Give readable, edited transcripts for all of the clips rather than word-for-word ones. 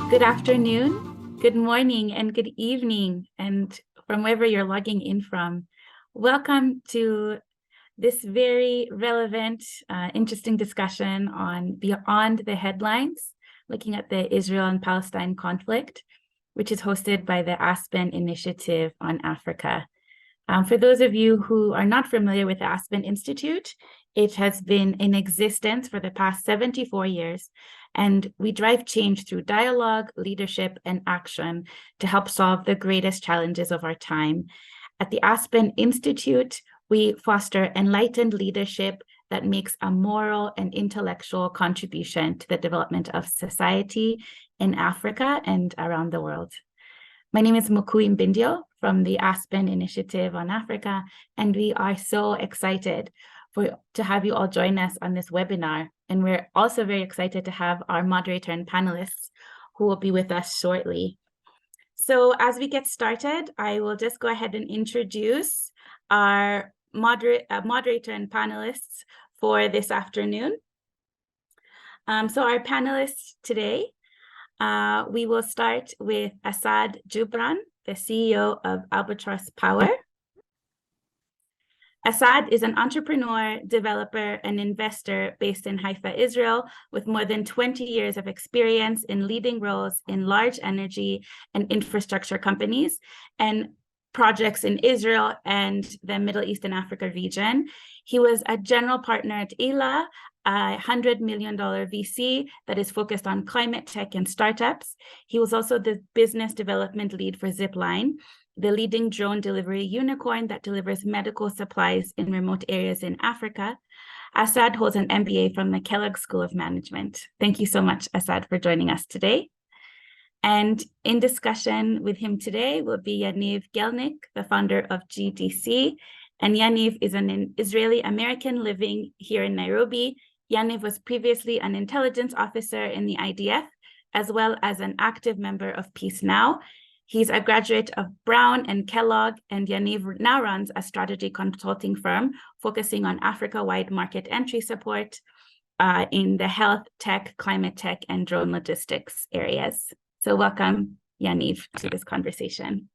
Good afternoon, good morning, and good evening, and from wherever you're logging in from. Welcome to this very relevant, interesting discussion on Beyond the Headlines, looking at the Israel and Palestine conflict, which is hosted by the Aspen Initiative on Africa. For those of you who are not familiar with the Aspen Institute, it has been in existence for the past 74 years, and we drive change through dialogue, leadership, and action to help solve the greatest challenges of our time. At the Aspen Institute, we foster enlightened leadership that makes a moral and intellectual contribution to the development of society in Africa and around the world. My name is Mucai from the Aspen Initiative on Africa, and we are so excited to have you all join us on this webinar. And we're also very excited to have our moderator and panelists who will be with us shortly. So as we get started, I will just go ahead and introduce our moderator and panelists for this afternoon. So our panelists today, we will start with Asaad Joubran, the CEO of Albatross Power. Asaad is an entrepreneur, developer, and investor based in Haifa, Israel, with more than 20 years of experience in leading roles in large energy and infrastructure companies and projects in Israel and the Middle East and Africa region. He was a general partner at ILA, a $100 million VC that is focused on climate tech and startups. He was also the business development lead for Zipline, the leading drone delivery unicorn that delivers medical supplies in remote areas in Africa. Asaad holds an MBA from the Kellogg School of Management. Thank you so much, Asaad, for joining us today. And in discussion with him today will be Yaniv Gelnik, the founder of GDC. And Yaniv is an Israeli-American living here in Nairobi. Yaniv was previously an intelligence officer in the IDF, as well as an active member of Peace Now. He's a graduate of Brown and Kellogg, and Yaniv now runs a strategy consulting firm focusing on Africa-wide market entry support in the health tech, climate tech, and drone logistics areas. So welcome, Yaniv, to this conversation.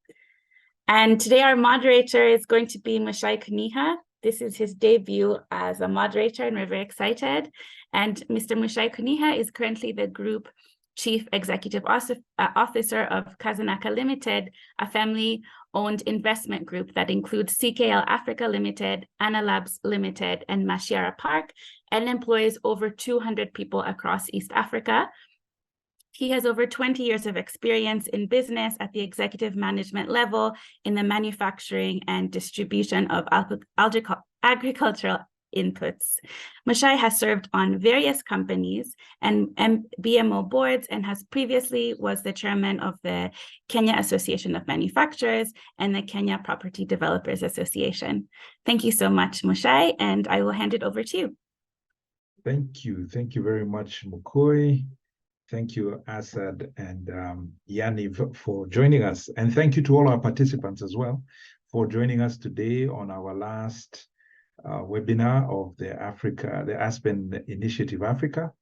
And today our moderator is going to be Mucai Kunyiha. This is his debut as a moderator, and we're very excited. And Mr. Mucai Kunyiha is currently the group Chief Executive Officer of Kazanaka Limited, a family-owned investment group that includes CKL Africa Limited, Analabs Limited, and Mashiara Park, and employs over 200 people across East Africa. He has over 20 years of experience in business at the executive management level in the manufacturing and distribution of agricultural inputs. Mucai has served on various companies and BMO boards and has previously was the chairman of the Kenya Association of Manufacturers and the Kenya Property Developers Association. Thank you so much, Mucai, and I will hand it over to you. Thank you. Thank you very much, Mucai. Thank you, Asaad and Yaniv, for joining us. And thank you to all our participants as well for joining us today on our last webinar of the Aspen Initiative Africa.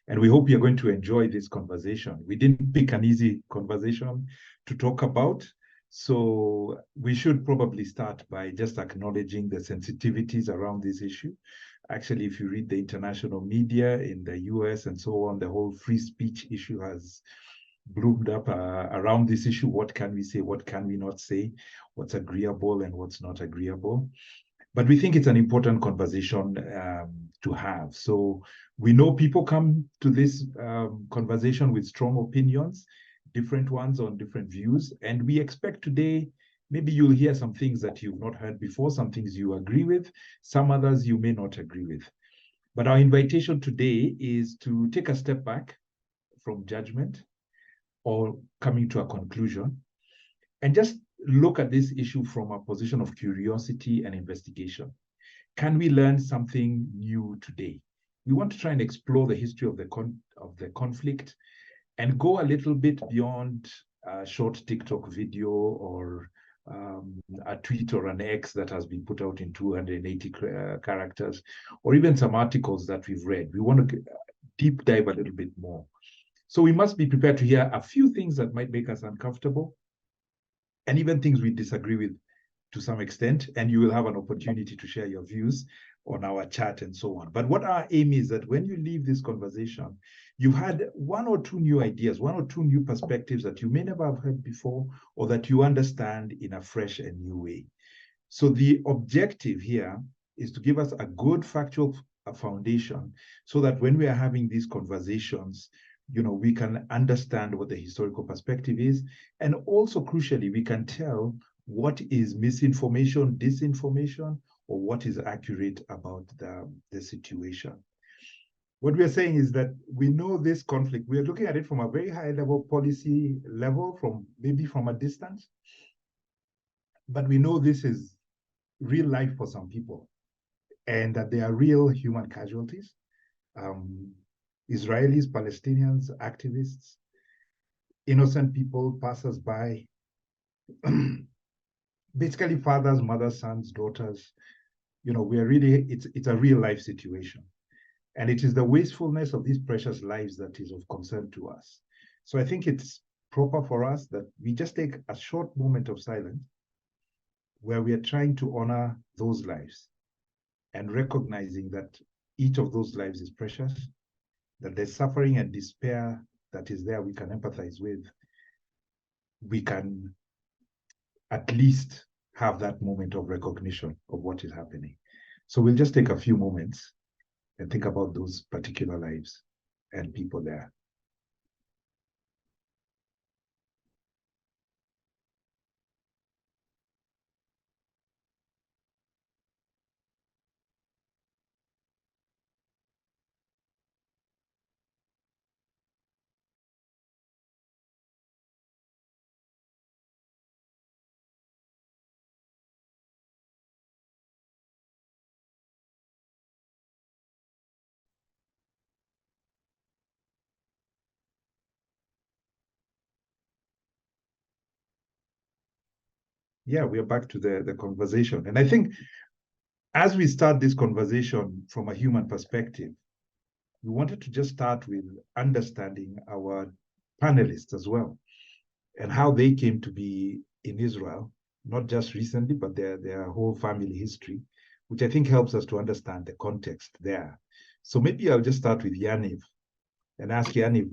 And we hope you're going to enjoy this conversation. We didn't pick an easy conversation to talk about, so we should probably start by just acknowledging the sensitivities around this issue. Actually, if you read the international media in the US and so on, the whole free speech issue has bloomed up around this issue. What can we say? What can we not say? What's agreeable and what's not agreeable? But we think it's an important conversation to have. So we know people come to this conversation with strong opinions, different ones on different views. And we expect today, maybe you'll hear some things that you've not heard before, some things you agree with, some others you may not agree with. But our invitation today is to take a step back from judgment or coming to a conclusion and just look at this issue from a position of curiosity and investigation. Can we learn something new today? We want to try and explore the history of the conflict and go a little bit beyond a short TikTok video or a tweet or an X that has been put out in 280 characters, or even some articles that we've read. We want to deep dive a little bit more. So we must be prepared to hear a few things that might make us uncomfortable, and even things we disagree with to some extent, and you will have an opportunity to share your views on our chat and so on. But what our aim is that when you leave this conversation, you've had one or two new ideas, one or two new perspectives that you may never have heard before, or that you understand in a fresh and new way. So the objective here is to give us a good factual foundation so that when we are having these conversations, we can understand what the historical perspective is. And also, crucially, we can tell what is misinformation, disinformation, or what is accurate about the situation. What we are saying is that we know this conflict. We are looking at it from a very high level policy level, maybe from a distance. But we know this is real life for some people, and that there are real human casualties. Israelis, Palestinians, activists, innocent people, passers-by, basically fathers, mothers, sons, daughters. We are really, it's a real life situation. And it is the wastefulness of these precious lives that is of concern to us. So I think it's proper for us that we just take a short moment of silence where we are trying to honor those lives and recognizing that each of those lives is precious, that there's suffering and despair that is there we can empathize with. We can at least have that moment of recognition of what is happening. So we'll just take a few moments and think about those particular lives and people there. Yeah, we are back to the conversation. And I think as we start this conversation from a human perspective, we wanted to just start with understanding our panelists as well and how they came to be in Israel, not just recently, but their whole family history, which I think helps us to understand the context there. So maybe I'll just start with Yaniv and ask Yaniv,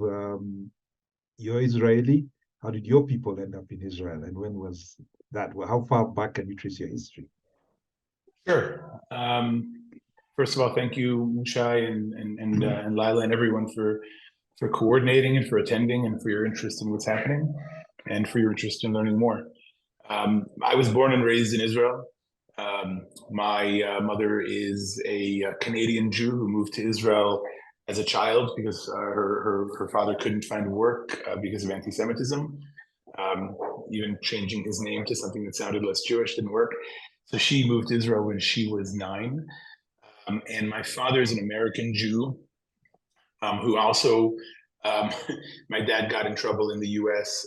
you're Israeli. How did your people end up in Israel, and when was that? Well, how far back can you trace your history? Sure. First of all, thank you, Mucai and Lila and everyone for coordinating and for attending and for your interest in what's happening and for your interest in learning more. I was born and raised in Israel. My mother is a Canadian Jew who moved to Israel as a child because her father couldn't find work because of anti-Semitism. Even changing his name to something that sounded less Jewish didn't work. So she moved to Israel when she was 9. And my father is an American Jew who also, my dad got in trouble in the US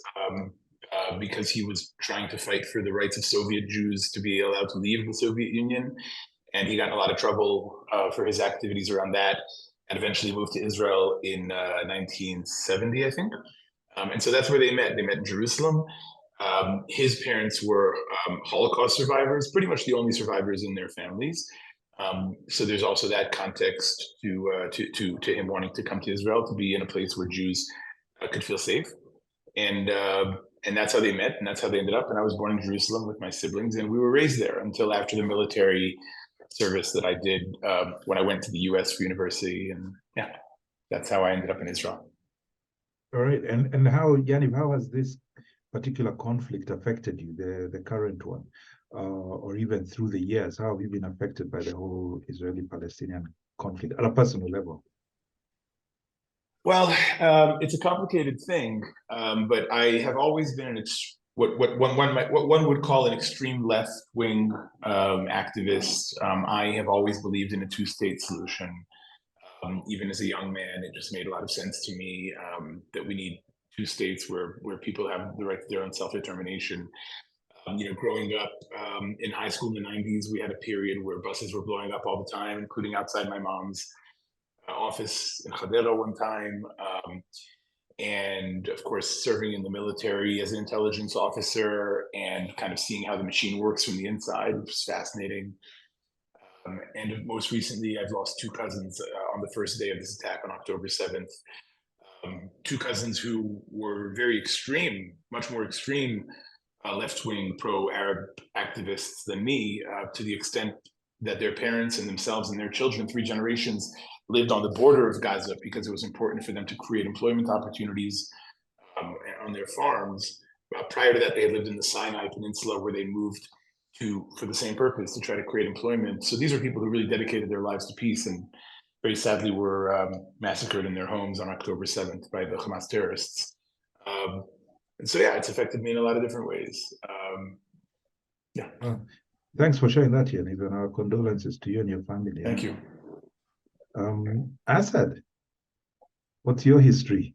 because he was trying to fight for the rights of Soviet Jews to be allowed to leave the Soviet Union. And he got in a lot of trouble for his activities around that, and eventually moved to Israel in 1970, I think. And so that's where they met. They met in Jerusalem. His parents were Holocaust survivors, pretty much the only survivors in their families. So there's also that context to him wanting to come to Israel, to be in a place where Jews could feel safe. And that's how they met, and that's how they ended up. And I was born in Jerusalem with my siblings, and we were raised there until after the military service that I did when I went to the US for university. And yeah, that's how I ended up in Israel. All right. And how, Yaniv, how has this particular conflict affected you, the current one, or even through the years? How have you been affected by the whole Israeli-Palestinian conflict at a personal level? Well, it's a complicated thing, but I have always been what one would call an extreme left-wing activist. I have always believed in a two-state solution. Even as a young man, it just made a lot of sense to me that we need two states where people have the right to their own self-determination. Growing up in high school in the 90s, we had a period where buses were blowing up all the time, including outside my mom's office in Hadera one time. and of course, serving in the military as an intelligence officer and kind of seeing how the machine works from the inside, which is fascinating. And most recently, I've lost two cousins on the first day of this attack on October 7th. Two cousins who were very extreme, much more extreme left-wing pro-Arab activists than me, to the extent that their parents and themselves and their children, 3 generations, lived on the border of Gaza because it was important for them to create employment opportunities on their farms. Prior to that, they had lived in the Sinai Peninsula, where they moved for the same purpose, to try to create employment. So these are people who really dedicated their lives to peace, and very sadly were massacred in their homes on October 7th by the Hamas terrorists. And so, yeah, it's affected me in a lot of different ways. Yeah. Thanks for sharing that, Yaniv, and our condolences to you and your family. Thank you. Asaad, what's your history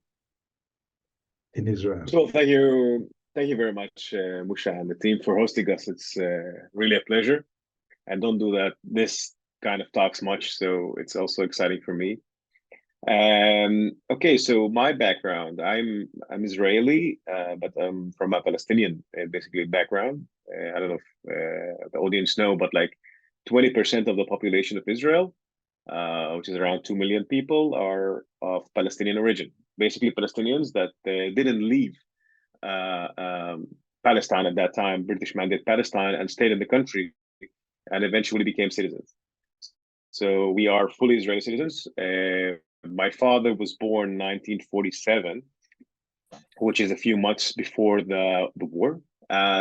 in Israel? So thank you very much, Mucai and the team, for hosting us. It's really a pleasure. I don't do this kind of talks much, so it's also exciting for me. Okay, so my background, I'm Israeli, but I'm from a Palestinian basically background. I don't know if the audience know, but like 20% of the population of Israel, which is around 2 million people, are of Palestinian origin. Basically, Palestinians that didn't leave Palestine at that time, British Mandate Palestine, and stayed in the country and eventually became citizens. So we are fully Israeli citizens. My father was born in 1947, which is a few months before the war.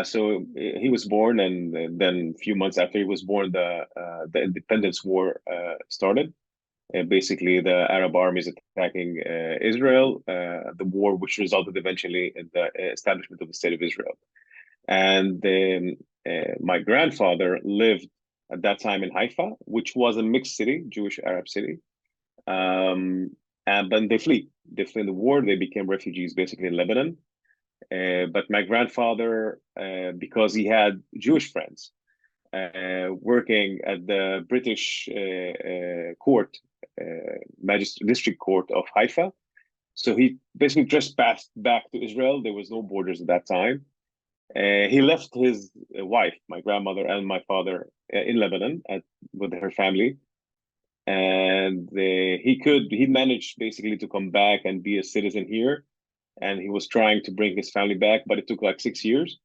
So he was born, and then a few months after he was born, the Independence War started. Basically, the Arab armies attacking Israel, the war which resulted eventually in the establishment of the State of Israel. And my grandfather lived at that time in Haifa, which was a mixed city, Jewish-Arab city. And then they fled in the war. They became refugees basically in Lebanon. But my grandfather, because he had Jewish friends working at the British court, district court of Haifa, so he basically just passed back to Israel. There was no borders at that time. He left his wife, my grandmother, and my father in Lebanon with her family. And he managed basically to come back and be a citizen here. And he was trying to bring his family back, but it took like 6 years.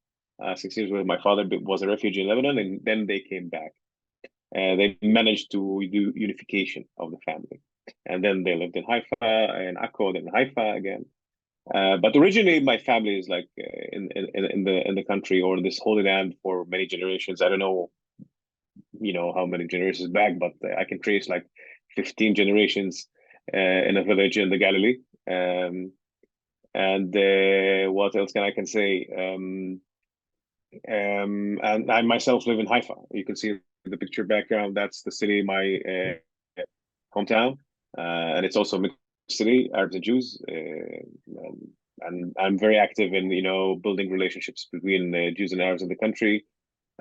6 years where my father was a refugee in Lebanon, and then they came back. They managed to do unification of the family. And then they lived in Haifa and Akko, then Haifa again. But originally, my family is like in the country or in this Holy Land for many generations. I don't know, how many generations back, but I can trace like 15 generations in a village in the Galilee. And what else can I say? And I myself live in Haifa. You can see the picture background. That's the city, my hometown, and it's also a mixed city, Arabs and Jews. And I'm very active in building relationships between Jews and Arabs in the country.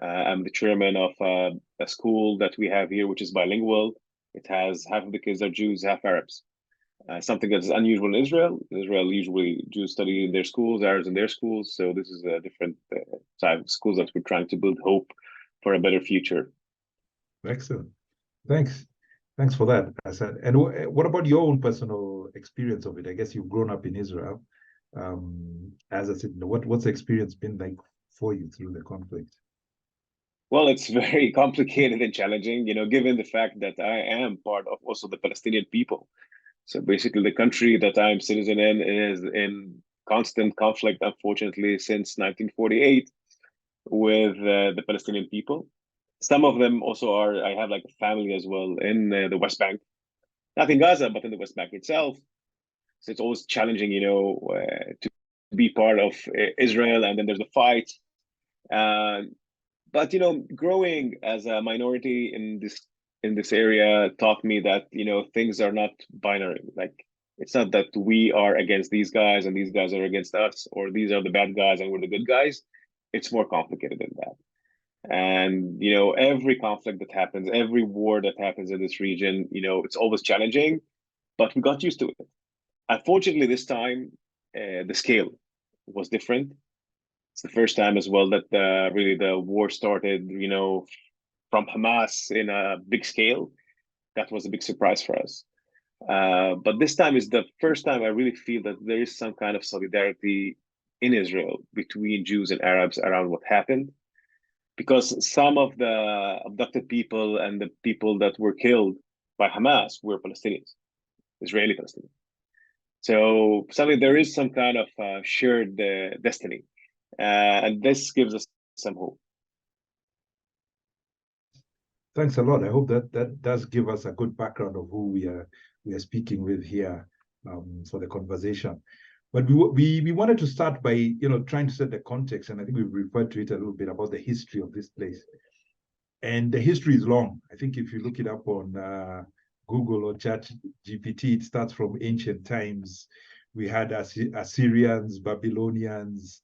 I'm the chairman of a school that we have here, which is bilingual. It has half of the kids are Jews, half Arabs. Something that is unusual in Israel. In Israel, usually Jews study in their schools, Arabs in their schools. So this is a different type of schools that we're trying to build hope for a better future. Excellent. Thanks for that, Asaad. And what about your own personal experience of it? I guess you've grown up in Israel. As I said, what's the experience been like for you through the conflict? Well, it's very complicated and challenging, given the fact that I am part of also the Palestinian people. So basically, the country that I'm citizen in is in constant conflict, unfortunately, since 1948 with the Palestinian people. Some of them also I have like a family as well in the West Bank, not in Gaza, but in the West Bank itself. So it's always challenging, to be part of Israel, and then there's the fight. But growing as a minority in this area taught me that things are not binary. Like, it's not that we are against these guys and these guys are against us, or these are the bad guys and we're the good guys. It's more complicated than that. And every conflict that happens, every war that happens in this region, it's always challenging, but we got used to it. Unfortunately, this time the scale was different. It's the first time as well that really the war started, from Hamas in a big scale. That was a big surprise for us. But this time is the first time I really feel that there is some kind of solidarity in Israel between Jews and Arabs around what happened, because some of the abducted people and the people that were killed by Hamas were Palestinians, Israeli Palestinians. So suddenly there is some kind of shared destiny, and this gives us some hope. Thanks a lot. I hope that does give us a good background of who we are speaking with here for the conversation. But we wanted to start by trying to set the context, and I think we've referred to it a little bit about the history of this place. And the history is long. I think if you look it up on Google or ChatGPT, it starts from ancient times. We had Assyrians, Babylonians,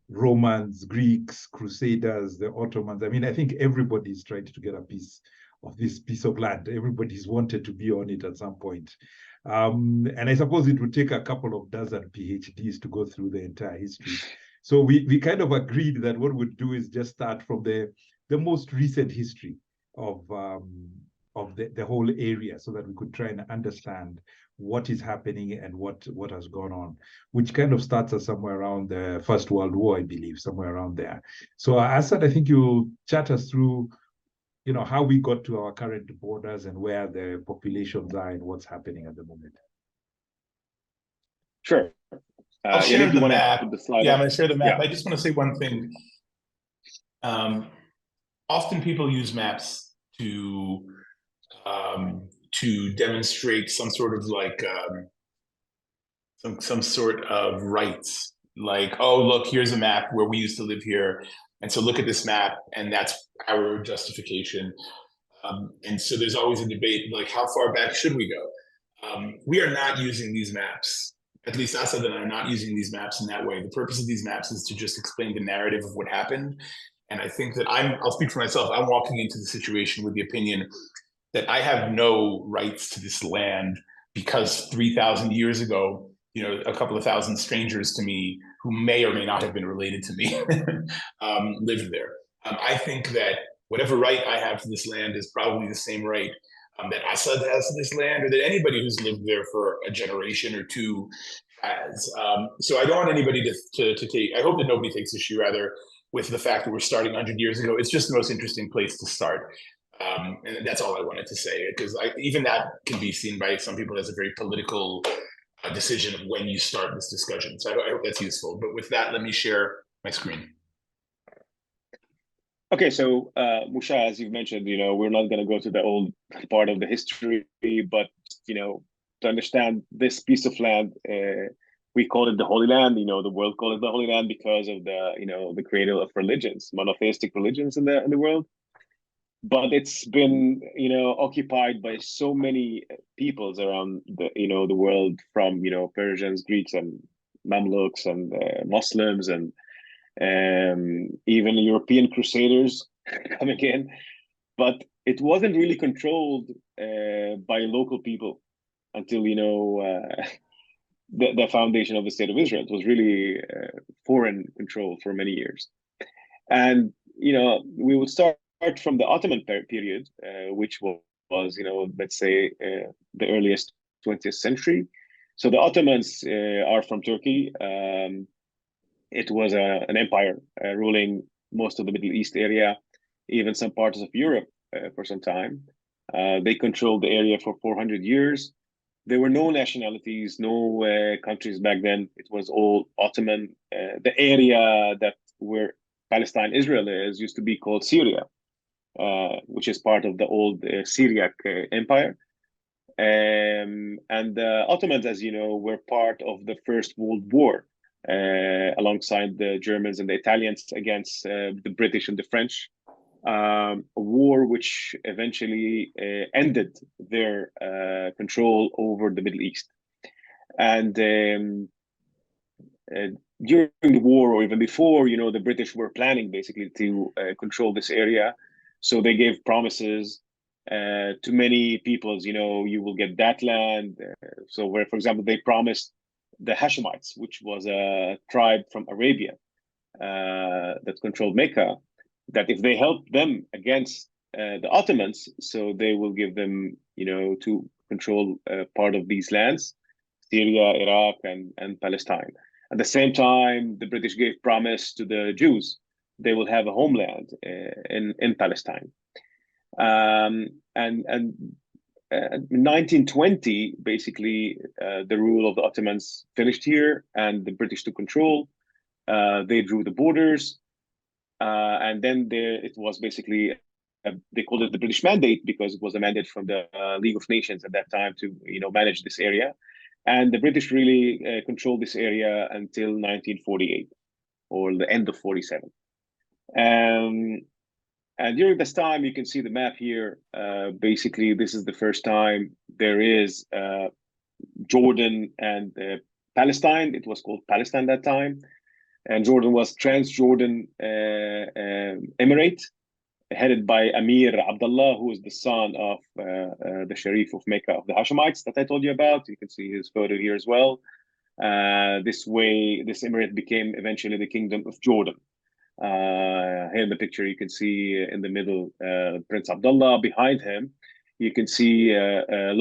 Romans, Greeks, Crusaders, the Ottomans. I mean, I think everybody's trying to get a piece of this piece of land. Everybody's wanted to be on it at some point. And I suppose it would take a couple of dozen PhDs to go through the entire history. So we kind of agreed that what we'd do is just start from the most recent history of the whole area, so that we could try and understand what is happening and what has gone on, which kind of starts us somewhere around the First World War, I believe, somewhere around there. So Asaad, I think you'll chat us through, how we got to our current borders and where the populations are and what's happening at the moment. Sure. I'll share the map. I'm going to share the map. Yeah. I just want to say one thing. Often people use maps to demonstrate some sort of like some sort of rights, like, oh, look, here's a map where we used to live here, and so look at this map, and that's our justification. And so there's always a debate, like, how far back should we go? We are not using these maps. At least Asaad and I are not using these maps in that way. The purpose of these maps is to just explain the narrative of what happened. And I think that I'll speak for myself. I'm walking into the situation with the opinion that I have no rights to this land because 3,000 years ago, a couple of thousand strangers to me who may or may not have been related to me lived there. I think that whatever right I have to this land is probably the same right that Asaad has to this land, or that anybody who's lived there for a generation or two has. So I don't want anybody to take, I hope that nobody takes issue rather with the fact that we're starting 100 years ago. It's just the most interesting place to start. And that's all I wanted to say, because even that can be seen by some people as a very political decision of when you start this discussion. So I hope that's useful. But with that, let me share my screen. Okay, so Mucai, as you've mentioned, we're not going to go to the old part of the history, but to understand this piece of land, we call it the Holy Land. The world call it the Holy Land because of the cradle of religions, monotheistic religions in the world. But it's been occupied by so many peoples around the world, from Persians, Greeks, and Mamluks, and Muslims, and even European crusaders coming in. But it wasn't really controlled by local people until the foundation of the State of Israel. It was really foreign control for many years. And we would start from the Ottoman period, which was let's say the earliest 20th century. So the Ottomans are from Turkey. It was an empire ruling most of the Middle East area, even some parts of Europe for some time. They controlled the area for 400 years. There were no nationalities, no countries back then. It was all Ottoman. The area that where Palestine, Israel is, used to be called Syria, which is part of the old Syriac Empire. And the Ottomans, as you know, were part of the First World War, alongside the Germans and the Italians against the British and the French. A war which eventually ended their control over the Middle East. And during the war, or even before, the British were planning basically to control this area. So they gave promises to many peoples, you will get that land. So where, for example, they promised the Hashemites, which was a tribe from Arabia that controlled Mecca, that if they help them against the Ottomans, so they will give them, to control part of these lands, Syria, Iraq, and Palestine. At the same time, the British gave promise to the Jews they will have a homeland in Palestine. And 1920, basically, the rule of the Ottomans finished here, and the British took control. They drew the borders, and then it was basically they called it the British Mandate because it was a mandate from the League of Nations at that time to manage this area, and the British really controlled this area until 1948 or the end of 47. And during this time, you can see the map here. Basically, this is the first time there is Jordan and Palestine. It was called Palestine that time. And Jordan was Transjordan Emirate, headed by Amir Abdullah, who is the son of the Sharif of Mecca of the Hashemites that I told you about. You can see his photo here as well. This way, this emirate became eventually the Kingdom of Jordan. Here in the picture, you can see in the middle Prince Abdullah. Behind him, you can see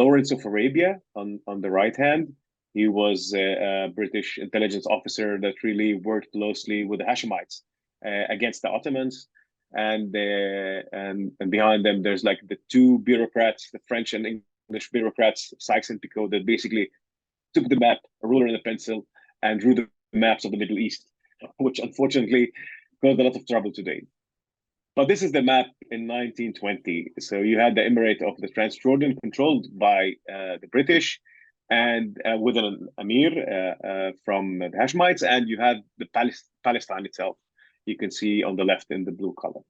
Lawrence of Arabia on the right hand. He was a British intelligence officer that really worked closely with the Hashemites against the Ottomans. And behind them, there's like the two bureaucrats, the French and English bureaucrats, Sykes and Picot, that basically took the map, a ruler and a pencil, and drew the maps of the Middle East, which unfortunately caused a lot of trouble today. But this is the map in 1920. So you had the Emirate of the Transjordan controlled by the British, and with an Amir from the Hashemites, and you had the Palestine itself. You can see on the left in the blue color.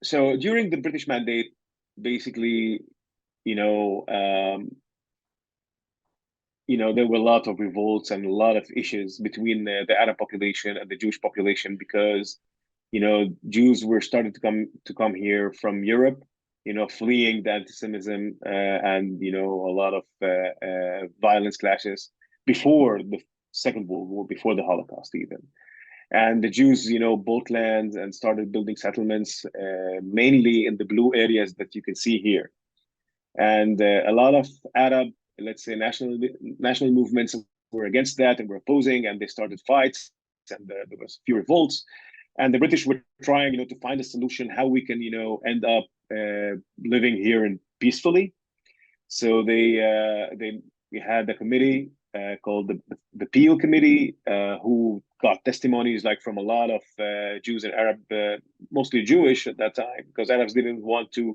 So during the British Mandate, basically, there were a lot of revolts and a lot of issues between the Arab population and the Jewish population because, Jews were starting to come here from Europe, fleeing the anti-Semitism and, a lot of violence clashes before the Second World War, before the Holocaust even. And the Jews, bought land and started building settlements, mainly in the blue areas that you can see here. And a lot of Arab, let's say, national movements were against that and were opposing, and they started fights, and there was a few revolts. And the British were trying, to find a solution how we can, end up living here and peacefully. So we had a committee called the Peel Committee, who got testimonies like from a lot of Jews and Arab, mostly Jewish at that time, because Arabs didn't want to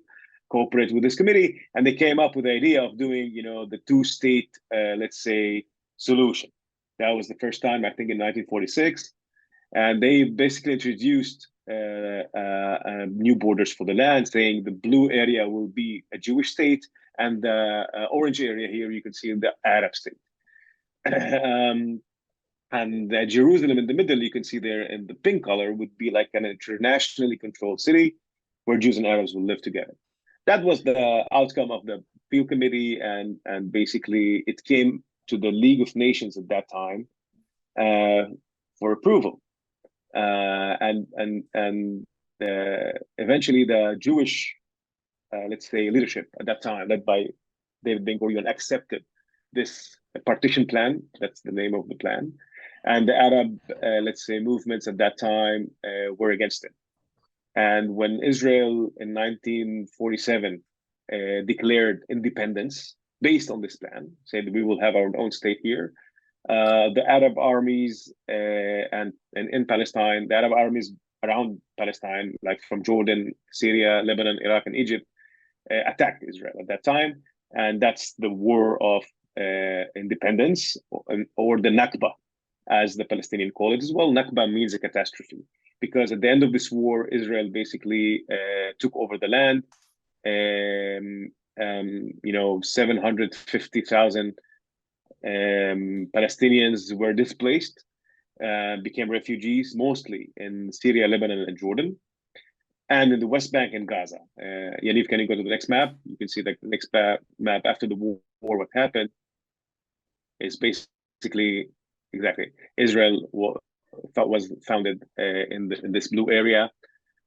cooperate with this committee, and they came up with the idea of doing, the two-state, let's say, solution. That was the first time, I think, in 1946, and they basically introduced new borders for the land, saying the blue area will be a Jewish state, and the orange area here you can see the Arab state. And Jerusalem in the middle, you can see there in the pink color, would be like an internationally controlled city where Jews and Arabs will live together. That was the outcome of the Peel Committee, and basically it came to the League of Nations at that time for approval. And eventually the Jewish, let's say, leadership at that time, led by David Ben-Gurion, accepted this partition plan. That's the name of the plan. And the Arab, let's say, movements at that time were against it. And when Israel in 1947 declared independence based on this plan, said we will have our own state here, the Arab armies and in Palestine, the Arab armies around Palestine, like from Jordan, Syria, Lebanon, Iraq, and Egypt, attacked Israel at that time. And that's the War of Independence, or the Nakba, as the Palestinians call it as well. Nakba means a catastrophe, because at the end of this war, Israel basically took over the land. 750,000 Palestinians were displaced, became refugees, mostly in Syria, Lebanon, and Jordan, and in the West Bank and Gaza. Yaniv, can you go to the next map? You can see the next map after the war, what happened. is basically exactly Israel was founded in this blue area.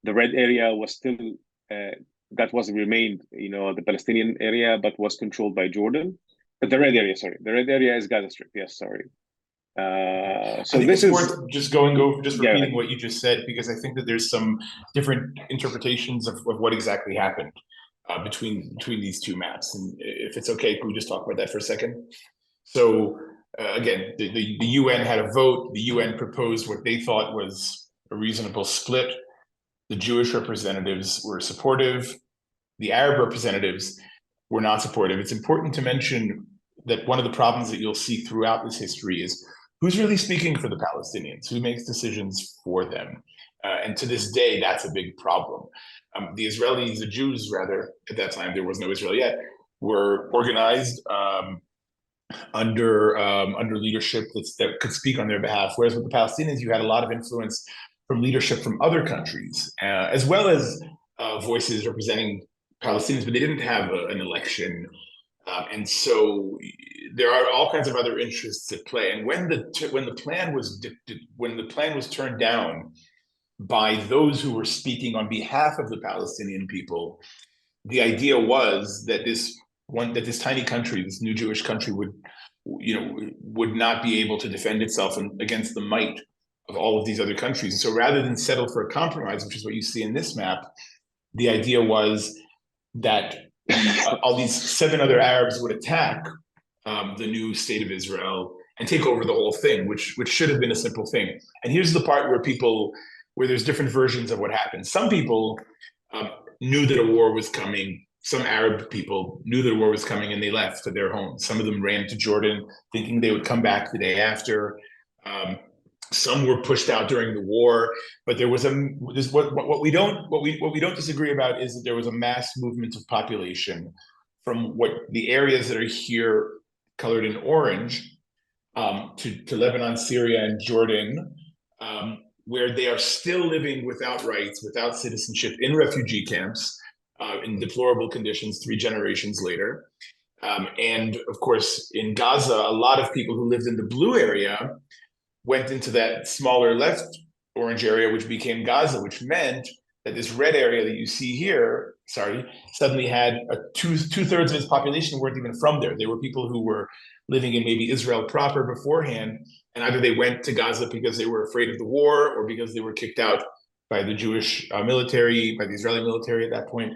The red area was still that was remained, the Palestinian area, but was controlled by Jordan. But the red area is Gaza Strip. Yes, sorry. So I think this it's is worth just going over, just repeating what you just said, because I think that there's some different interpretations of what exactly happened between these two maps. And if it's okay, can we just talk about that for a second? So again, the UN had a vote. The UN proposed what they thought was a reasonable split. The Jewish representatives were supportive. The Arab representatives were not supportive. It's important to mention that one of the problems that you'll see throughout this history is who's really speaking for the Palestinians, who makes decisions for them. And to this day, that's a big problem. The Israelis, the Jews rather, at that time, there was no Israel yet, were organized under leadership that could speak on their behalf. Whereas with the Palestinians, you had a lot of influence from leadership from other countries, as well as voices representing Palestinians, but they didn't have an election. And so there are all kinds of other interests at play. And when the plan was turned down by those who were speaking on behalf of the Palestinian people, the idea was that this tiny country, this new Jewish country, would not be able to defend itself against the might of all of these other countries. And so rather than settle for a compromise, which is what you see in this map, the idea was that all these 7 other Arabs would attack the new state of Israel and take over the whole thing, which should have been a simple thing. And here's the part where there's different versions of what happened. Some people knew that a war was coming. Some Arab people knew that a war was coming and they left to their homes. Some of them ran to Jordan thinking they would come back the day after. Some were pushed out during the war, but there was what we don't disagree about is that there was a mass movement of population from what the areas that are here colored in orange to Lebanon, Syria, and Jordan, where they are still living without rights, without citizenship, in refugee camps, in deplorable conditions 3 generations later. And of course, in Gaza, a lot of people who lived in the blue area went into that smaller left orange area, which became Gaza, which meant that this red area that you see here, suddenly had two-thirds of its population weren't even from there. They were people who were living in maybe Israel proper beforehand, and either they went to Gaza because they were afraid of the war or because they were kicked out by the Jewish military, by the Israeli military at that point,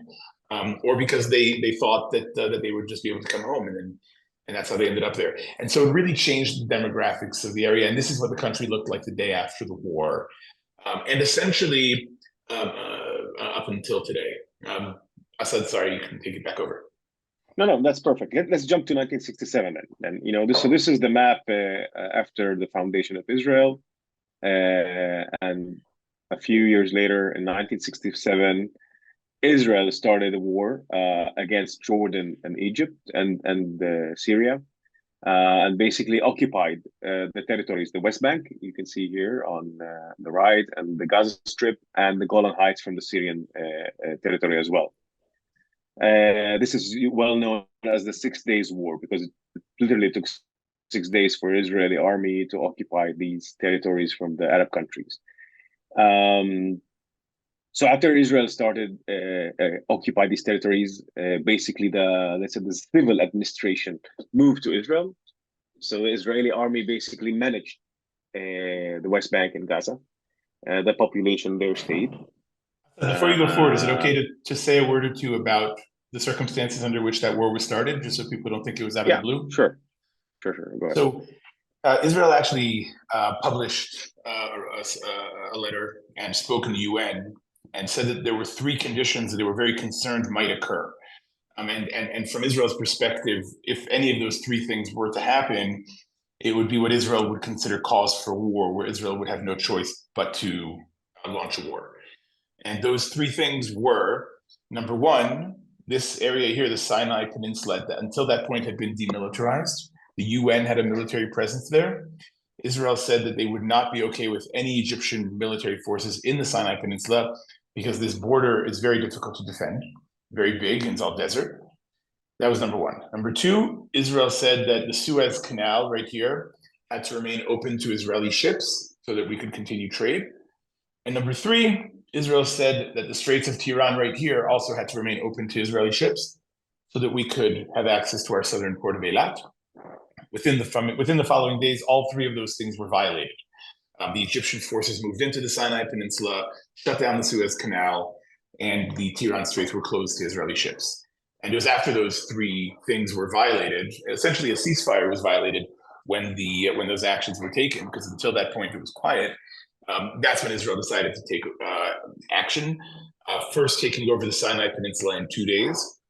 or because they thought that they would just be able to come home, and that's how they ended up there. And so it really changed the demographics of the area. And this is what the country looked like the day after the war. And essentially, up until today. Asaad, sorry, you can take it back over. No, that's perfect. Let's jump to 1967 then. So this is the map after the foundation of Israel. And a few years later, in 1967, Israel started a war against Jordan and Egypt and Syria, and basically occupied the territories, the West Bank, you can see here on the right, and the Gaza Strip and the Golan Heights from the Syrian territory as well. This is well known as the 6 Days War because it literally took 6 days for Israeli army to occupy these territories from the Arab countries. So after Israel started occupy these territories, basically the civil administration moved to Israel. So the Israeli army basically managed the West Bank and Gaza. The population there stayed. Before you go forward, is it okay to say a word or two about the circumstances under which that war was started, just so people don't think it was out of the blue? Sure. Go ahead. So Israel actually published a letter and spoke in the UN and said that there were 3 conditions that they were very concerned might occur. And from Israel's perspective, if any of those 3 things were to happen, it would be what Israel would consider cause for war, where Israel would have no choice but to launch a war. And those 3 things were, number 1, this area here, the Sinai Peninsula, that until that point had been demilitarized. The UN had a military presence there. Israel said that they would not be okay with any Egyptian military forces in the Sinai Peninsula because this border is very difficult to defend, very big, and it's all desert. That was number one. Number two, Israel said that the Suez Canal right here had to remain open to Israeli ships so that we could continue trade. And number three, Israel said that the Straits of Tiran right here also had to remain open to Israeli ships so that we could have access to our southern port of Eilat. Within the following days, all three of those things were violated. The Egyptian forces moved into the Sinai Peninsula, shut down the Suez Canal, and the Tiran Straits were closed to Israeli ships. And it was after those three things were violated, essentially a ceasefire was violated when those actions were taken, because until that point it was quiet. That's when Israel decided to take action, first taking over the Sinai Peninsula in 2 days,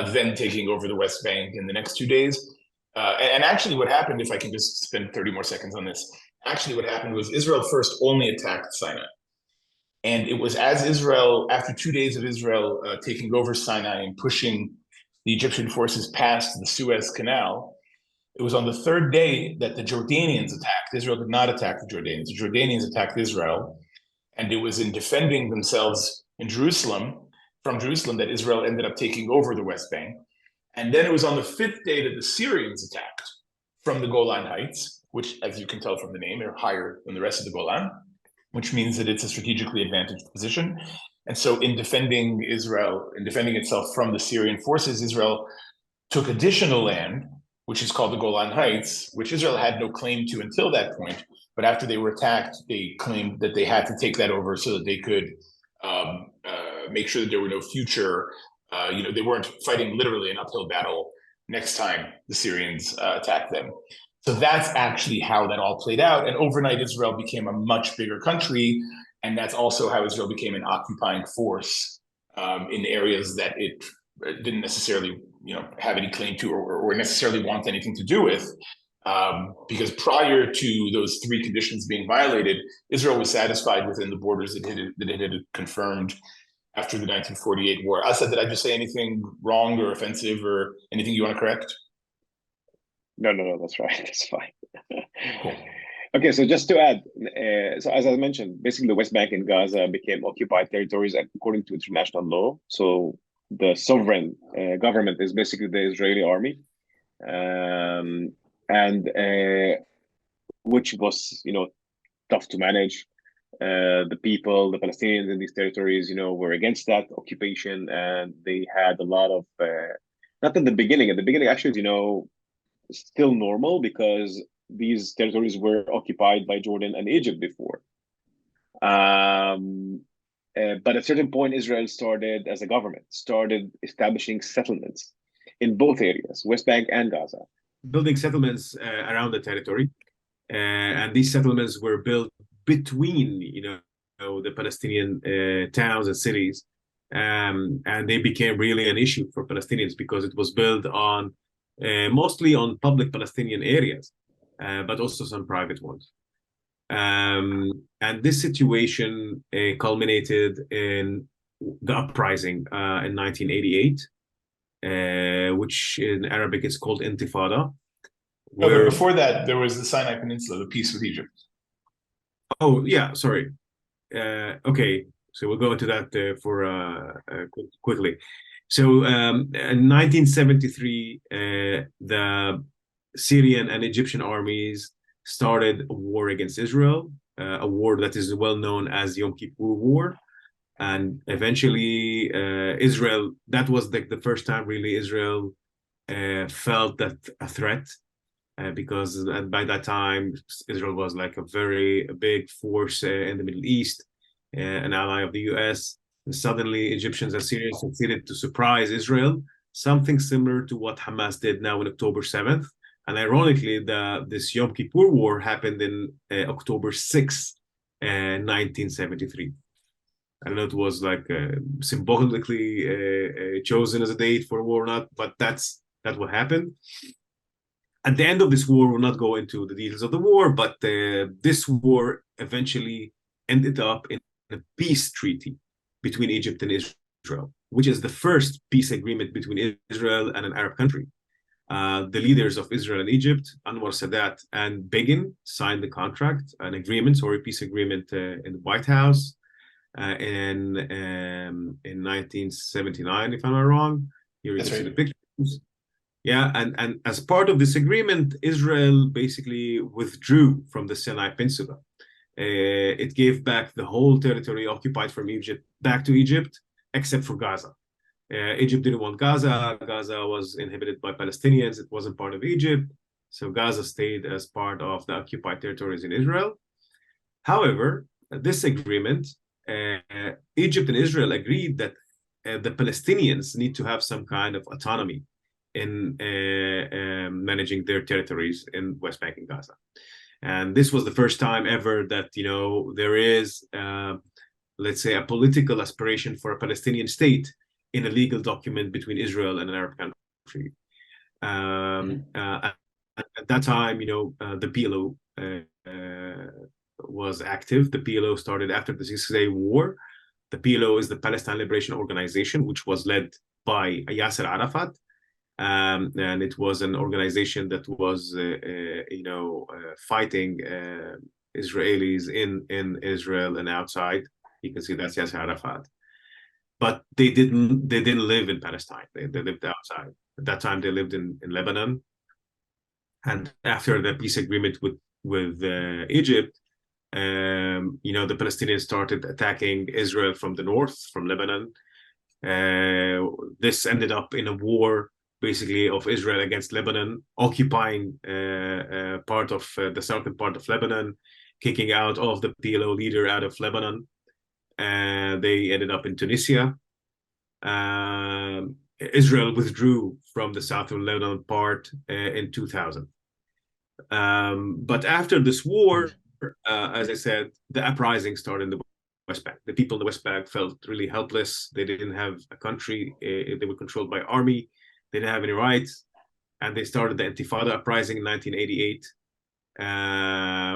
then taking over the West Bank in the next 2 days. And actually what happened, if I can just spend 30 more seconds on this, actually what happened was Israel first only attacked Sinai. And it was as Israel, after 2 days of Israel taking over Sinai and pushing the Egyptian forces past the Suez Canal, it was on the third day that the Jordanians attacked. Israel did not attack the Jordanians. The Jordanians attacked Israel. And it was in defending themselves in Jerusalem, from Jerusalem, that Israel ended up taking over the West Bank. And then it was on the fifth day that the Syrians attacked from the Golan Heights, which, as you can tell from the name, are higher than the rest of the Golan, which means that it's a strategically advantaged position. And so in defending Israel, in defending itself from the Syrian forces, Israel took additional land, which is called the Golan Heights, which Israel had no claim to until that point. But after they were attacked, they claimed that they had to take that over so that they could make sure that there were no future, they weren't fighting literally an uphill battle next time the Syrians attacked them. So that's actually how that all played out. And overnight, Israel became a much bigger country. And that's also how Israel became an occupying force in areas that it didn't necessarily have any claim to or necessarily want anything to do with. Because prior to those three conditions being violated, Israel was satisfied within the borders that it had confirmed after the 1948 war. Asaad, did I just say anything wrong or offensive or anything you want to correct? No, that's right. That's fine. Cool. Okay, so just to add, so as I mentioned, basically the West Bank and Gaza became occupied territories according to international law. So the sovereign government is basically the Israeli army, and which was tough to manage. The people, the Palestinians in these territories, were against that occupation, and they had a lot of not in the beginning. At the beginning, actually, still normal because these territories were occupied by Jordan and Egypt before. But at a certain point, Israel started, as a government, establishing settlements in both areas, West Bank and Gaza. Building settlements around the territory. And these settlements were built between, the Palestinian towns and cities. And they became really an issue for Palestinians because it was built on mostly on public Palestinian areas, but also some private ones. And this situation culminated in the uprising in 1988, which in Arabic is called Intifada. No, but before that, there was the Sinai Peninsula, the peace with Egypt. Oh, yeah, sorry. Okay, so we'll go into that quickly. So in 1973, the Syrian and Egyptian armies started a war against Israel, a war that is well known as the Yom Kippur War. And eventually, Israel, that was the first time really Israel felt that a threat. Because by that time, Israel was like a very big force in the Middle East, an ally of the US. And suddenly, Egyptians and Syrians succeeded to surprise Israel, something similar to what Hamas did now on October 7th. And ironically, this Yom Kippur War happened in October 6th, 1973. I don't know if it was like symbolically chosen as a date for a war or not, but that's what happened. At the end of this war, we'll not go into the details of the war, but this war eventually ended up in a peace treaty between Egypt and Israel, which is the first peace agreement between Israel and an Arab country. The leaders of Israel and Egypt, Anwar Sadat and Begin, signed the contract, an agreement, or a peace agreement in the White House in 1979, if I'm not wrong. Here you can see the pictures. Yeah, and as part of this agreement, Israel basically withdrew from the Sinai Peninsula. It gave back the whole territory occupied from Egypt back to Egypt, except for Gaza. Egypt didn't want Gaza. Gaza was inhabited by Palestinians. It wasn't part of Egypt. So Gaza stayed as part of the occupied territories in Israel. However, this agreement, Egypt and Israel agreed that the Palestinians need to have some kind of autonomy in managing their territories in West Bank and Gaza. And this was the first time ever that, there is, let's say, a political aspiration for a Palestinian state in a legal document between Israel and an Arab country. At that time, the PLO was active. The PLO started after the 6-Day War. The PLO is the Palestine Liberation Organization, which was led by Yasser Arafat. And it was an organization that was, fighting Israelis in Israel and outside. You can see that's Yasser Arafat. But they didn't live in Palestine. They lived outside. At that time, they lived in Lebanon. And after the peace agreement with Egypt, the Palestinians started attacking Israel from the north, from Lebanon. This ended up in a war, basically, of Israel against Lebanon, occupying part of the southern part of Lebanon, kicking out all of the PLO leader out of Lebanon. They ended up in Tunisia. Israel withdrew from the southern Lebanon part in 2000. But after this war, as I said, the uprising started in the West Bank. The people in the West Bank felt really helpless. They didn't have a country. They were controlled by army. They didn't have any rights. And they started the Intifada uprising in 1988,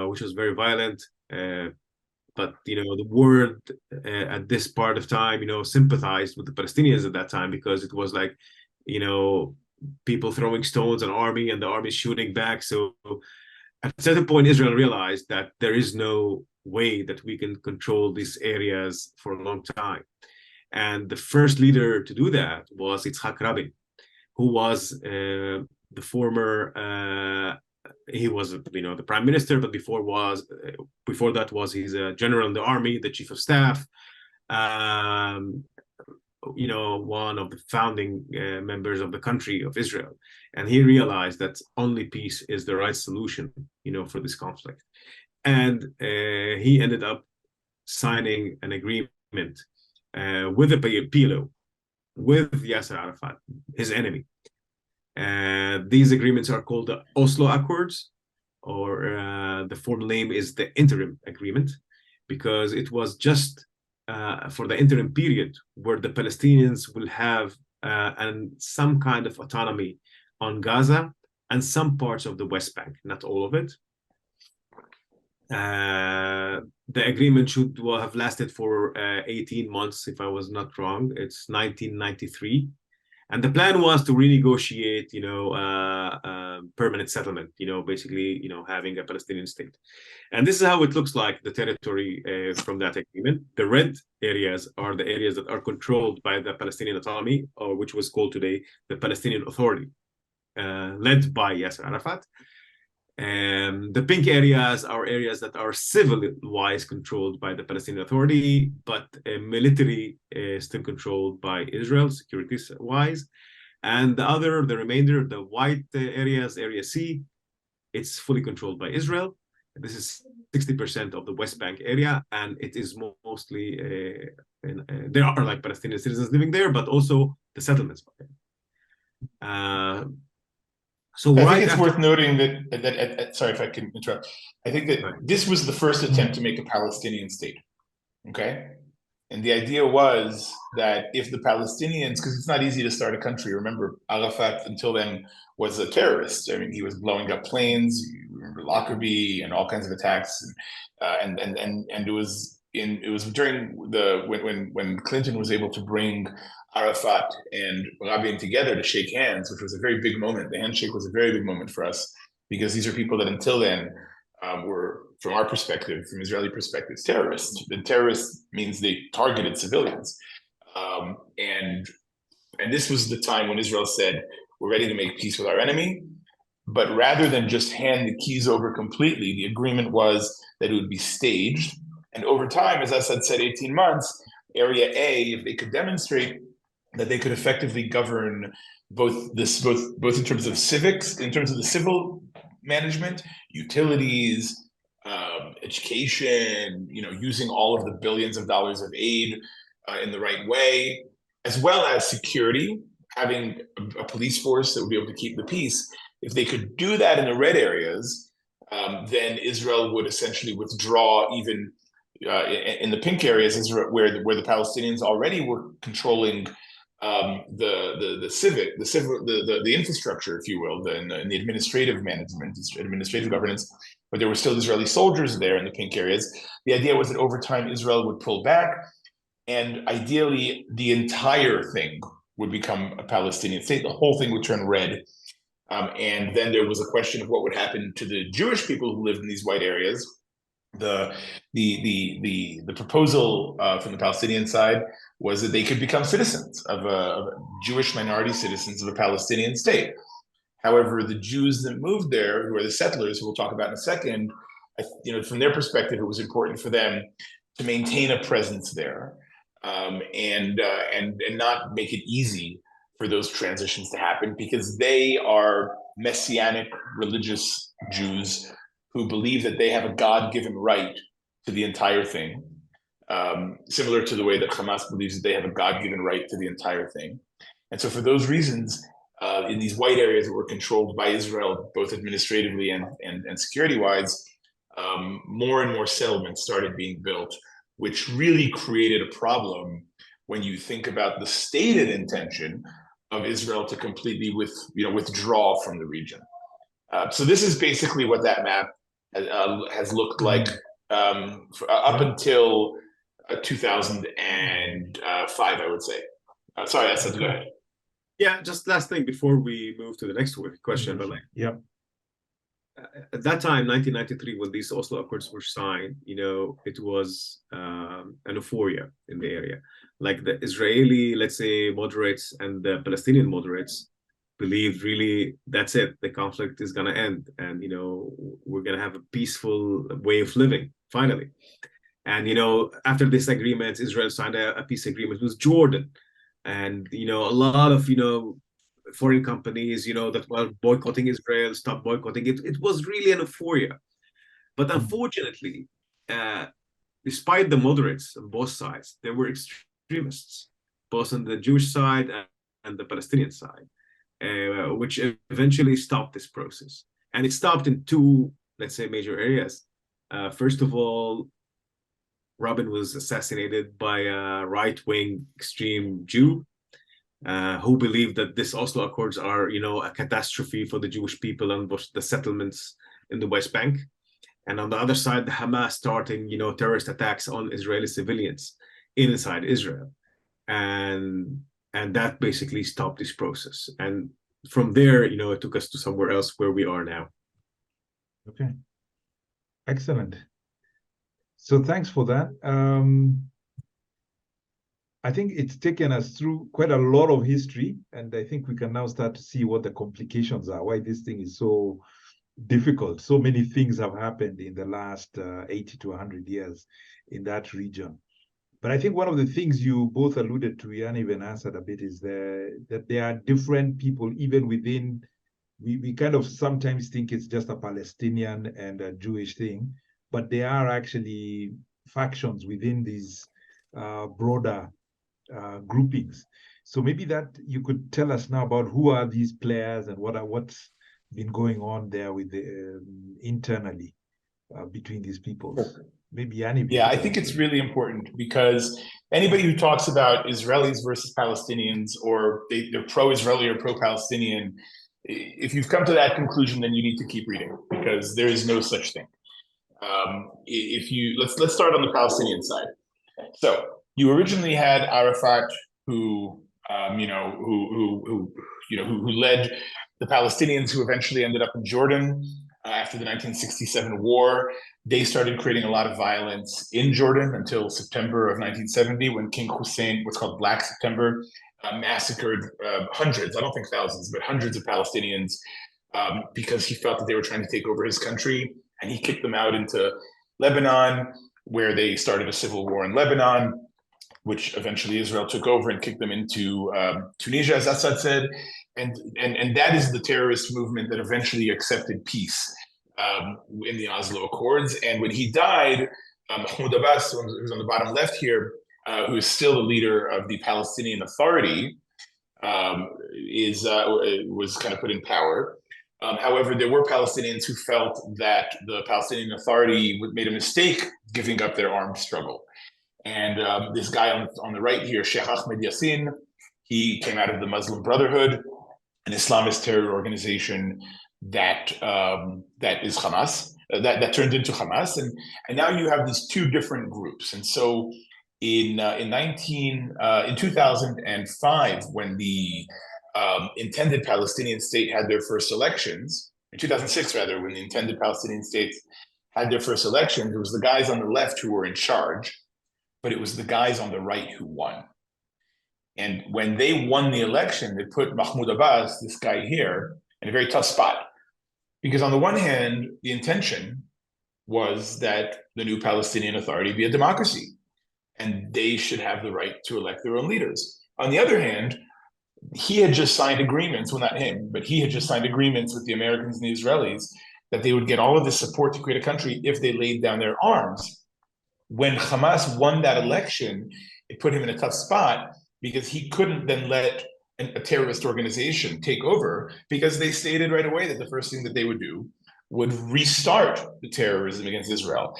which was very violent. But, the world at this part of time, sympathized with the Palestinians at that time, because it was like, people throwing stones at army and the army shooting back. So at a certain point, Israel realized that there is no way that we can control these areas for a long time. And the first leader to do that was Yitzhak Rabin, who was the former, he was, the prime minister, but before that was he's a general in the army, the chief of staff, one of the founding members of the country of Israel. And he realized that only peace is the right solution, for this conflict. And he ended up signing an agreement with the PLO, with Yasser Arafat, his enemy. These agreements are called the Oslo Accords, or the formal name is the Interim Agreement, because it was just for the interim period where the Palestinians will have some kind of autonomy on Gaza and some parts of the West Bank, not all of it. The agreement should have lasted for 18 months, if I was not wrong. It's 1993. And the plan was to renegotiate, permanent settlement, basically, having a Palestinian state. And this is how it looks like, the territory from that agreement. The red areas are the areas that are controlled by the Palestinian Autonomy, or which was called today the Palestinian Authority, led by Yasser Arafat. The pink areas are areas that are civil-wise controlled by the Palestinian Authority, but military still controlled by Israel, security-wise. And the remainder, the white areas, Area C, it's fully controlled by Israel. This is 60% of the West Bank area, and it is mostly, there are like Palestinian citizens living there, but also the settlements. So I think it's worth noting that sorry if I can interrupt. I think that this was the first attempt to make a Palestinian state. Okay. And the idea was that if the Palestinians, because it's not easy to start a country. Remember, Arafat until then was a terrorist. I mean, he was blowing up planes. You remember Lockerbie and all kinds of attacks, and it was during when Clinton was able to bring Arafat and Rabin together to shake hands, which was a very big moment. The handshake was a very big moment for us, because these are people that until then were, from our perspective, from Israeli perspective, terrorists. And terrorists means they targeted civilians. And this was the time when Israel said, we're ready to make peace with our enemy. But rather than just hand the keys over completely, the agreement was that it would be staged. And over time, as Asad said, 18 months, Area A, if they could demonstrate that they could effectively govern both in terms of civics, in terms of the civil management, utilities, education, using all of the billions of dollars of aid in the right way, as well as security, having a police force that would be able to keep the peace. If they could do that in the red areas, then Israel would essentially withdraw even in the pink areas, where the Palestinians already were controlling the infrastructure, if you will, and the administrative management, administrative governance, but there were still Israeli soldiers there in the pink areas. The idea was that over time Israel would pull back, and ideally the entire thing would become a Palestinian state. The whole thing would turn red. And then there was a question of what would happen to the Jewish people who lived in these white areas. The proposal from the Palestinian side was that they could become citizens of Jewish minority citizens of a Palestinian state. However, the Jews that moved there, who are the settlers, who we'll talk about in a second, from their perspective, it was important for them to maintain a presence there, and not make it easy for those transitions to happen, because they are messianic religious Jews who believe that they have a God-given right to the entire thing, similar to the way that Hamas believes that they have a God-given right to the entire thing. And so for those reasons, in these white areas that were controlled by Israel, both administratively and security-wise, more and more settlements started being built, which really created a problem when you think about the stated intention of Israel to completely withdraw from the region. So this is basically what that map has looked like up until 2005, I would say. Sorry, Asad, go ahead. Yeah, just last thing before we move to the next question. But at that time, 1993, when these Oslo Accords were signed, it was an euphoria in the area. Like the Israeli, let's say, moderates and the Palestinian moderates believed really that's it. The conflict is going to end, and we're going to have a peaceful way of living finally. And after this agreement, Israel signed a peace agreement with Jordan, and a lot of foreign companies that were boycotting Israel stopped boycotting it. It was really an euphoria, but unfortunately, despite the moderates on both sides, there were extremists, both on the Jewish side and the Palestinian side, which eventually stopped this process. And it stopped in two, let's say, major areas. First of all, Rabin was assassinated by a right-wing extreme Jew who believed that this Oslo Accords are, a catastrophe for the Jewish people and the settlements in the West Bank. And on the other side, the Hamas starting, terrorist attacks on Israeli civilians inside Israel. And that basically stopped this process. And from there, it took us to somewhere else where we are now. Okay. Excellent. So thanks for that. I think it's taken us through quite a lot of history, and I think we can now start to see what the complications are, why this thing is so difficult. So many things have happened in the last 80 to 100 years in that region. But I think one of the things you both alluded to, Yaniv and Asad, a bit, is that there are different people even within. We kind of sometimes think it's just a Palestinian and a Jewish thing, but there are actually factions within these broader groupings. So maybe that you could tell us now about who are these players and what's been going on there with the internally between these peoples. Maybe Yaniv. Yeah, I think it's really important, because anybody who talks about Israelis versus Palestinians, or they're pro-Israeli or pro-Palestinian, if you've come to that conclusion, then you need to keep reading, because there is no such thing. Let's start on the Palestinian side. So you originally had Arafat, who led the Palestinians, who eventually ended up in Jordan after the 1967 war. They started creating a lot of violence in Jordan until September of 1970, when King Hussein, what's called Black September, massacred hundreds, I don't think thousands, but hundreds of Palestinians because he felt that they were trying to take over his country, and he kicked them out into Lebanon, where they started a civil war in Lebanon, which eventually Israel took over and kicked them into Tunisia, as Asaad said. And that is the terrorist movement that eventually accepted peace in the Oslo Accords. And when he died, Mahmoud Abbas, who's on the bottom left here, who is still the leader of the Palestinian Authority, was kind of put in power. However, there were Palestinians who felt that the Palestinian Authority made a mistake giving up their armed struggle. And this guy on the right here, Sheikh Ahmed Yassin, he came out of the Muslim Brotherhood, an Islamist terror organization that is Hamas, that turned into Hamas. And now you have these two different groups. And so in 2005, when the intended Palestinian state had their first elections, in 2006 rather, when the intended Palestinian states had their first elections, it was the guys on the left who were in charge, but it was the guys on the right who won. And when they won the election, they put Mahmoud Abbas, this guy here, in a very tough spot. Because on the one hand, the intention was that the new Palestinian Authority be a democracy, and they should have the right to elect their own leaders. On the other hand, he had just signed agreements, well, not him, but he had just signed agreements with the Americans and the Israelis that they would get all of this support to create a country if they laid down their arms. When Hamas won that election, it put him in a tough spot because he couldn't then let a terrorist organization take over, because they stated right away that the first thing that they would do would restart the terrorism against Israel.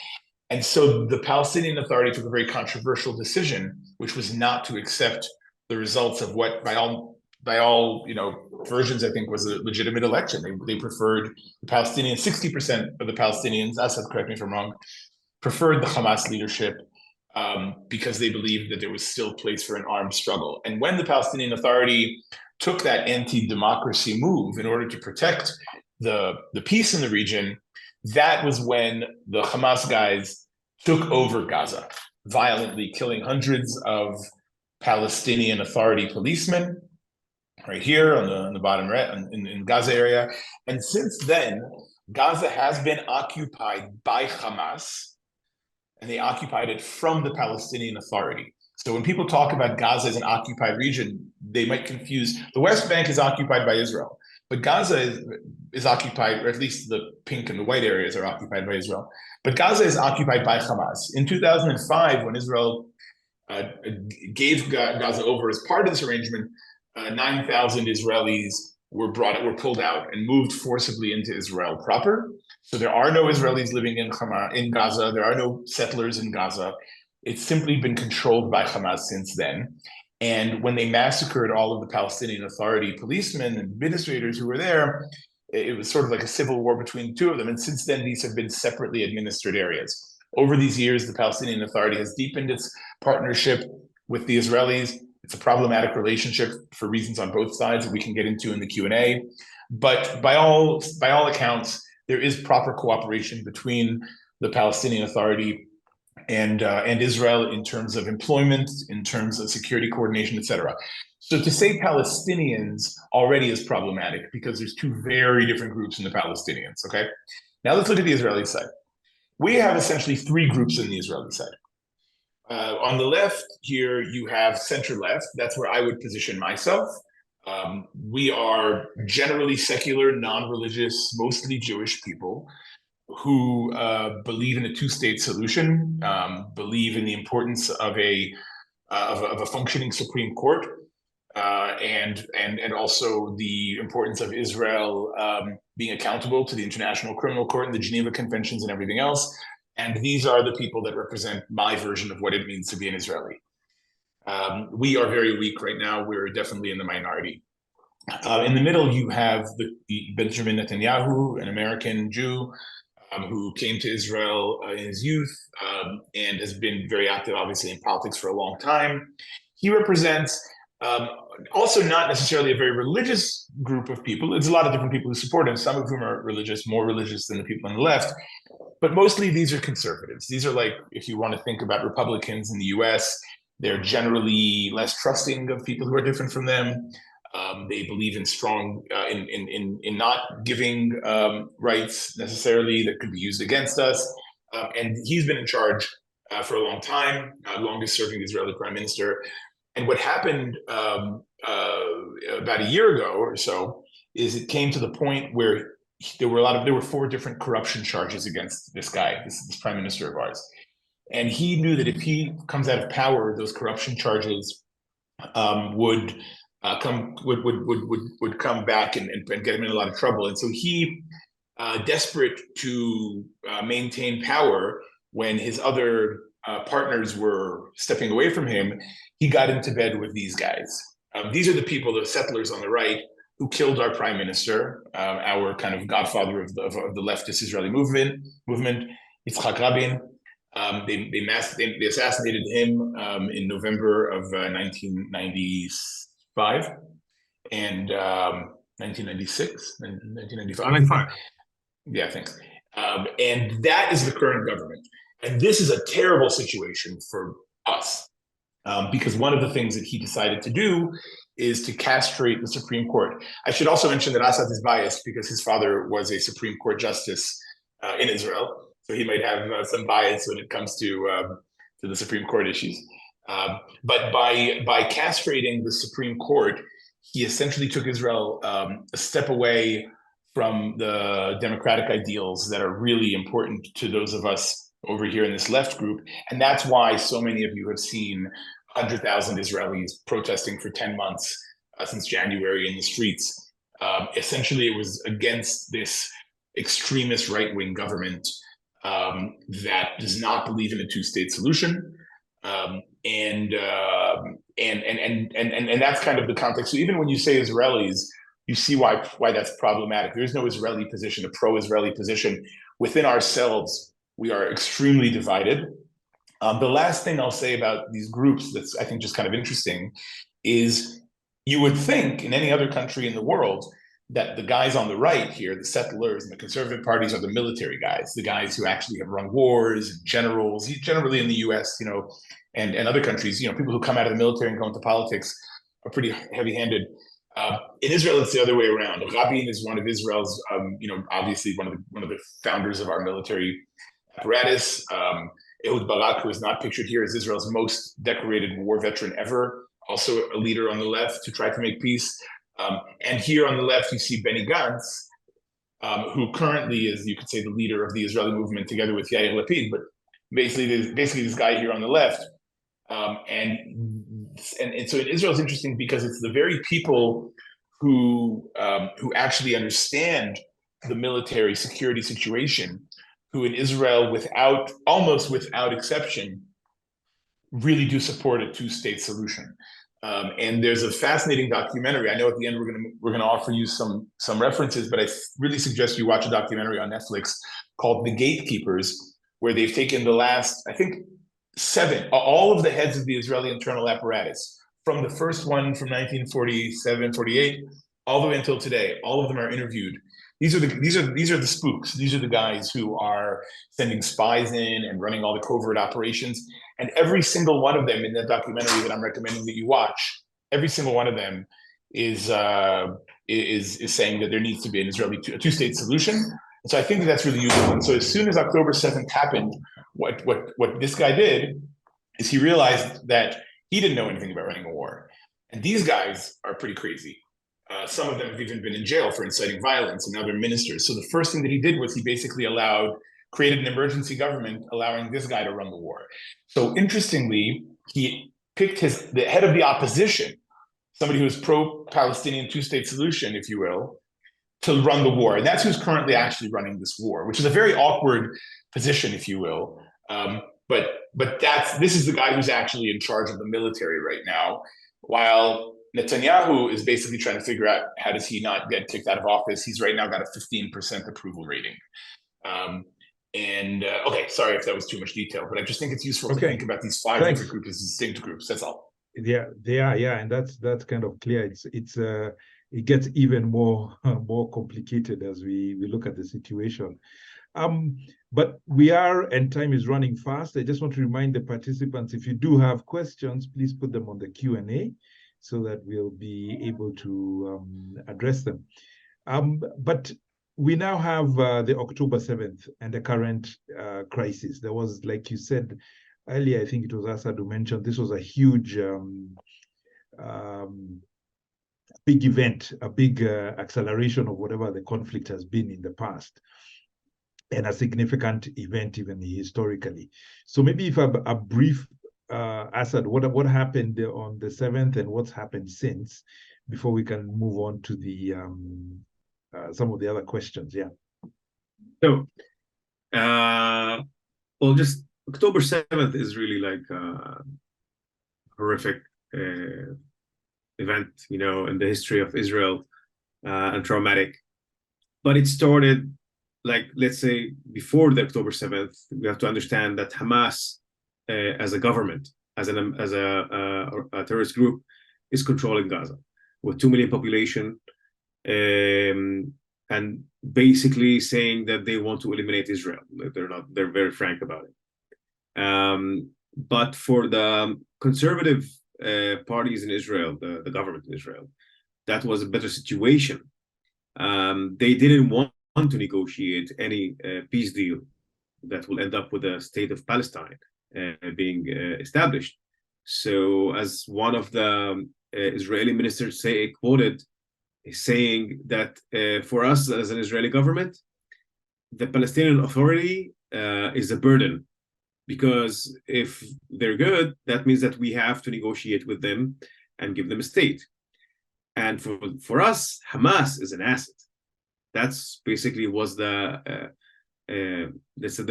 And so the Palestinian Authority took a very controversial decision, which was not to accept the results of what, by all versions, I think was a legitimate election. They preferred the Palestinians. 60% of the Palestinians, Asaad, correct me if I'm wrong, preferred the Hamas leadership because they believed that there was still place for an armed struggle. And when the Palestinian Authority took that anti-democracy move in order to protect the peace in the region, that was when the Hamas guys took over Gaza, violently killing hundreds of Palestinian Authority policemen, right here on the bottom right in Gaza area. And since then, Gaza has been occupied by Hamas, and they occupied it from the Palestinian Authority. So when people talk about Gaza as an occupied region, they might confuse. The West Bank is occupied by Israel, but Gaza is occupied, or at least the pink and the white areas are occupied by Israel. But Gaza is occupied by Hamas. In 2005, when Israel gave Gaza over as part of this arrangement, 9,000 Israelis were pulled out and moved forcibly into Israel proper. So there are no Israelis living in Gaza. There are no settlers in Gaza. It's simply been controlled by Hamas since then. And when they massacred all of the Palestinian Authority policemen and administrators who were there, it was sort of like a civil war between the two of them. And since then, these have been separately administered areas. Over these years, the Palestinian Authority has deepened its partnership with the Israelis. It's a problematic relationship for reasons on both sides that we can get into in the Q&A. But by all accounts, there is proper cooperation between the Palestinian Authority and Israel in terms of employment, in terms of security coordination, etc. So to say Palestinians already is problematic because there's two very different groups in the Palestinians, okay? Now let's look at the Israeli side. We have essentially three groups in the Israeli side. On the left here, you have center-left. That's where I would position myself. We are generally secular, non-religious, mostly Jewish people who believe in a two-state solution, believe in the importance of a functioning Supreme Court, and also the importance of Israel being accountable to the International Criminal Court and the Geneva Conventions and everything else. And these are the people that represent my version of what it means to be an Israeli. We are very weak right now. We're definitely in the minority. In the middle, you have the Benjamin Netanyahu, an American Jew who came to Israel in his youth and has been very active, obviously, in politics for a long time. He represents also not necessarily a very religious group of people. There's a lot of different people who support him, some of whom are religious, more religious than the people on the left. But mostly these are conservatives. These are like, if you want to think about Republicans in the US, They're generally less trusting of people who are different from them. They believe in strong, in not giving rights necessarily that could be used against us. And he's been in charge for a long time, longest serving Israeli prime minister. And what happened about a year ago or so is it came to the point where there were 4 different corruption charges against this guy, this prime minister of ours. And he knew that if he comes out of power, those corruption charges would come back and get him in a lot of trouble. And so he, desperate to maintain power when his other partners were stepping away from him, he got into bed with these guys. These are the people, the settlers on the right, who killed our prime minister, our kind of godfather of the leftist Israeli movement, Yitzhak Rabin. They assassinated him in November of 1995 and 1996, 1995. Yeah, thanks. And that is the current government. And this is a terrible situation for us because one of the things that he decided to do is to castrate the Supreme Court. I should also mention that Asaad is biased because his father was a Supreme Court justice in Israel. So he might have some bias when it comes to the Supreme Court issues. But by castrating the Supreme Court, he essentially took Israel a step away from the democratic ideals that are really important to those of us over here in this left group. And that's why so many of you have seen 100,000 Israelis protesting for 10 months since January in the streets. Essentially, it was against this extremist right-wing government that does not believe in a two-state solution, and that's kind of the context. So even when you say Israelis, you see why that's problematic. There is no Israeli position, a pro-Israeli position. Within ourselves, we are extremely divided. The last thing I'll say about these groups that's, I think, just kind of interesting is you would think in any other country in the world that the guys on the right here, the settlers and the conservative parties, are the military guys, the guys who actually have run wars, generals, generally in the US, and other countries, people who come out of the military and go into politics are pretty heavy-handed. In Israel, it's the other way around. Rabin is one of Israel's, obviously one of the founders of our military apparatus. Ehud Barak, who is not pictured here, is Israel's most decorated war veteran ever, also a leader on the left to try to make peace. And here on the left, you see Benny Gantz, who currently is, you could say, the leader of the Israeli movement together with Yair Lapid, but basically this guy here on the left. And so in Israel, it's interesting because it's the very people who actually understand the military security situation, who in Israel, almost without exception, really do support a two-state solution. And there's a fascinating documentary. I know at the end we're gonna offer you some references, but I really suggest you watch a documentary on Netflix called The Gatekeepers, where they've taken the last, I think, 7, all of the heads of the Israeli internal apparatus, from the first one from 1947, 48, all the way until today. All of them are interviewed. These are the spooks. These are the guys who are sending spies in and running all the covert operations. And every single one of them in that documentary that I'm recommending that you watch, every single one of them is saying that there needs to be an Israeli two-state solution. And so I think that's really useful. And so as soon as October 7th happened, what this guy did is he realized that he didn't know anything about running a war. And these guys are pretty crazy. Some of them have even been in jail for inciting violence, and now they're ministers. So the first thing that he did was he basically created an emergency government, allowing this guy to run the war. So interestingly, he picked the head of the opposition, somebody who is pro-Palestinian two-state solution, if you will, to run the war. And that's who's currently actually running this war, which is a very awkward position, if you will. But this is the guy who's actually in charge of the military right now, while Netanyahu is basically trying to figure out how does he not get kicked out of office. He's right now got a 15% approval rating. Okay, sorry if that was too much detail, but I just think it's useful to think about these 5 different groups as distinct groups. That's all. Yeah, they are. Yeah, and that's kind of clear. It gets even more complicated as we look at the situation. But we are, and time is running fast. I just want to remind the participants, if you do have questions, please put them on the Q&A so that we'll be able to address them. But we now have the October 7th and the current crisis. There was, like you said earlier, I think it was Asaad who mentioned, this was a huge big event, a big acceleration of whatever the conflict has been in the past, and a significant event even historically. So maybe if a brief, Asaad, what happened on the 7th and what's happened since, before we can move on to the some of the other questions. Yeah. So, well, just October 7th is really like a horrific event, in the history of Israel, and traumatic. But it started, like, let's say, before the October 7th. We have to understand that Hamas, as a government, as a terrorist group, is controlling Gaza with 2 million population, and basically saying that they want to eliminate Israel. They're very frank about it. But for the conservative parties in Israel, the government in Israel, that was a better situation. They didn't want to negotiate any peace deal that will end up with a state of Palestine being established. So, as one of the Israeli ministers quoted, saying that for us as an Israeli government, the Palestinian Authority is a burden, because if they're good, that means that we have to negotiate with them and give them a state. And for us, Hamas is an asset. That's basically was the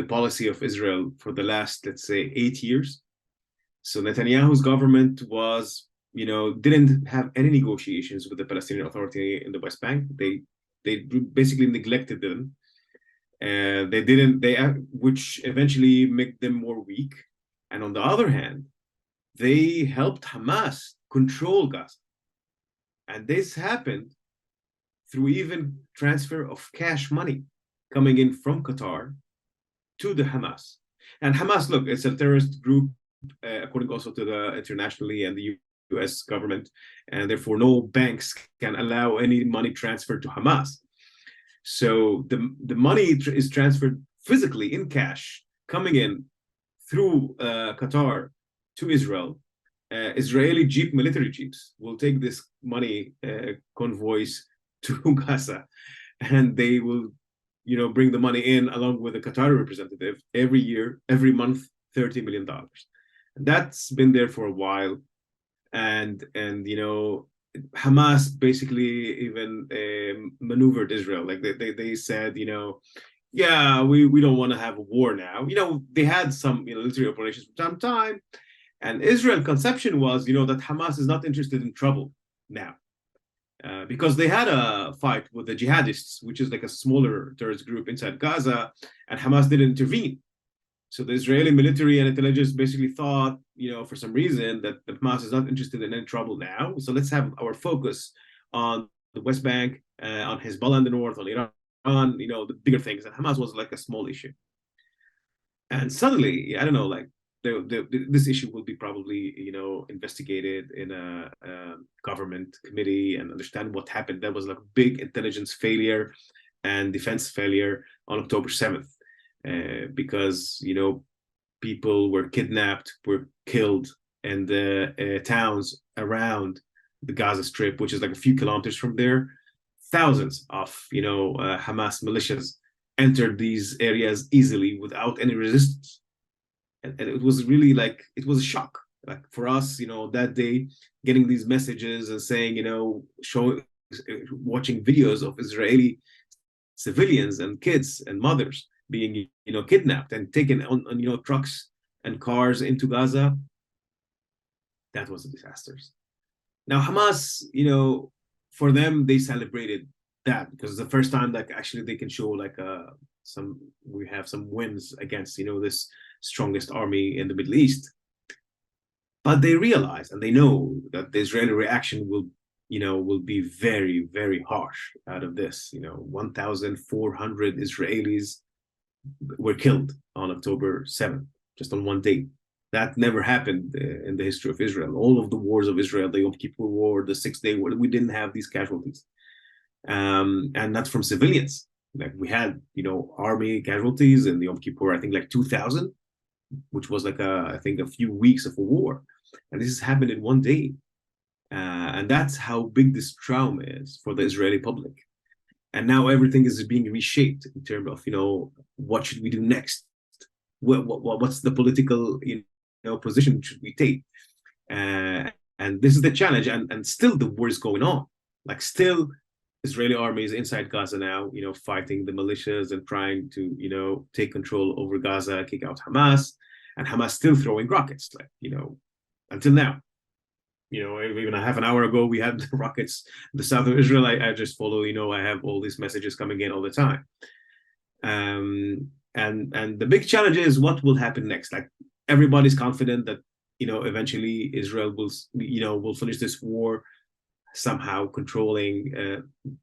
policy of Israel for the last, let's say, 8 years. So Netanyahu's government was, didn't have any negotiations with the Palestinian Authority in the West Bank. They basically neglected them. Which eventually make them more weak. And on the other hand, they helped Hamas control Gaza. And this happened through even transfer of cash money coming in from Qatar to the Hamas. And Hamas, look, it's a terrorist group, according also to the internationally and the US government, and therefore no banks can allow any money transferred to Hamas. So the money is transferred physically in cash, coming in through Qatar to Israel. Israeli military jeeps will take this money convoys to Gaza, and they will, bring the money in along with a Qatari representative every year, every month, $30 million. And that's been there for a while, and Hamas basically even maneuvered Israel. Like they said, yeah, we don't want to have a war now. They had some military operations from time to time, and Israel conception was, that Hamas is not interested in trouble now, because they had a fight with the jihadists, which is like a smaller terrorist group inside Gaza, and Hamas didn't intervene. So the Israeli military and intelligence basically thought, for some reason, that the Hamas is not interested in any trouble now. So let's have our focus on the West Bank, on Hezbollah in the north, on Iran, the bigger things. And Hamas was like a small issue. And suddenly, I don't know, like this issue will be probably, investigated in a government committee and understand what happened. There was like a big intelligence failure and defense failure on October 7th. Because people were kidnapped, were killed in the towns around the Gaza Strip, which is like a few kilometers from there. Thousands of Hamas militias entered these areas easily without any resistance, and it was really like it was a shock. Like for us, that day, getting these messages and saying, watching videos of Israeli civilians and kids and mothers being kidnapped and taken on trucks and cars into Gaza. That was a disaster. Now Hamas, for them, they celebrated that because it's the first time that actually they can show like we have some wins against this strongest army in the Middle East. But they realize and they know that the Israeli reaction will be very, very harsh out of this. 1,400 Israelis were killed on October 7th, just on one day. That never happened in the history of Israel. All of the wars of Israel, the Yom Kippur War, the 6-day war, we didn't have these casualties. And that's from civilians. Like we had, army casualties in the Yom Kippur, I think like 2,000, which was like I think a few weeks of a war. And this has happened in one day. And that's how big this trauma is for the Israeli public. And now everything is being reshaped in terms of, what should we do next? What's the political, position should we take? And this is the challenge. And still the war is going on. Like still Israeli army is inside Gaza now, fighting the militias and trying to, take control over Gaza, kick out Hamas, and Hamas still throwing rockets, like, until now. Even a half an hour ago, we had rockets in the south of Israel. I just follow, I have all these messages coming in all the time. And the big challenge is what will happen next. Like everybody's confident that, eventually Israel will finish this war, somehow controlling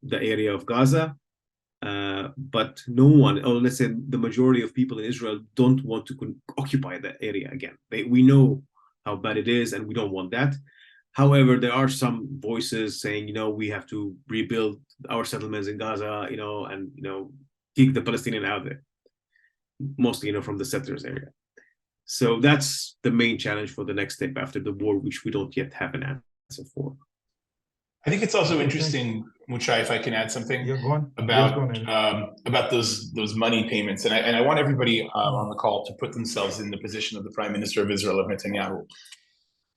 the area of Gaza. But no one, or let's say the majority of people in Israel don't want to occupy that area again. We know how bad it is and we don't want that. However, there are some voices saying, we have to rebuild our settlements in Gaza, and, kick the Palestinian out there, mostly, from the settlers area. So that's the main challenge for the next step after the war, which we don't yet have an answer for. I think it's also interesting, Mucai, if I can add something about those money payments, and I want everybody on the call to put themselves in the position of the Prime Minister of Israel, of Netanyahu.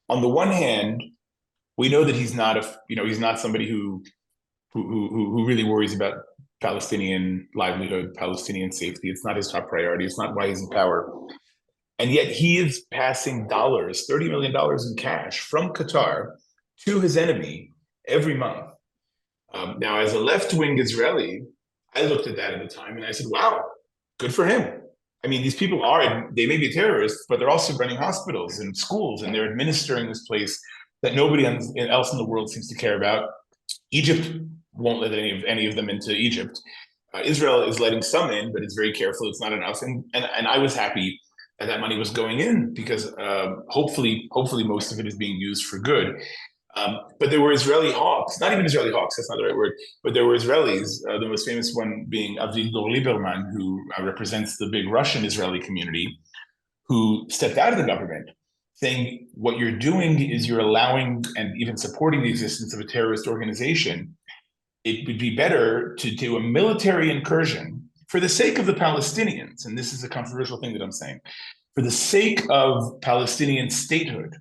On the one hand, we know that he's not somebody who really worries about Palestinian livelihood, Palestinian safety. It's not his top priority. It's not why he's in power. And yet he is passing $30 million in cash from Qatar to his enemy every month. Now, as a left-wing Israeli, I looked at that at the time and I said, wow, good for him. I mean, these people they may be terrorists, but they're also running hospitals and schools, and they're administering this place that nobody else in the world seems to care about. Egypt won't let any of them into Egypt. Israel is letting some in, but it's very careful. It's not enough. And I was happy that money was going in because hopefully most of it is being used for good. But there were Israeli hawks, not even Israeli hawks, that's not the right word, but there were Israelis, the most famous one being Avigdor Lieberman, who represents the big Russian Israeli community, who stepped out of the government, saying what you're doing is you're allowing and even supporting the existence of a terrorist organization. It would be better to do a military incursion for the sake of the Palestinians, and this is a controversial thing that I'm saying, for the sake of Palestinian statehood.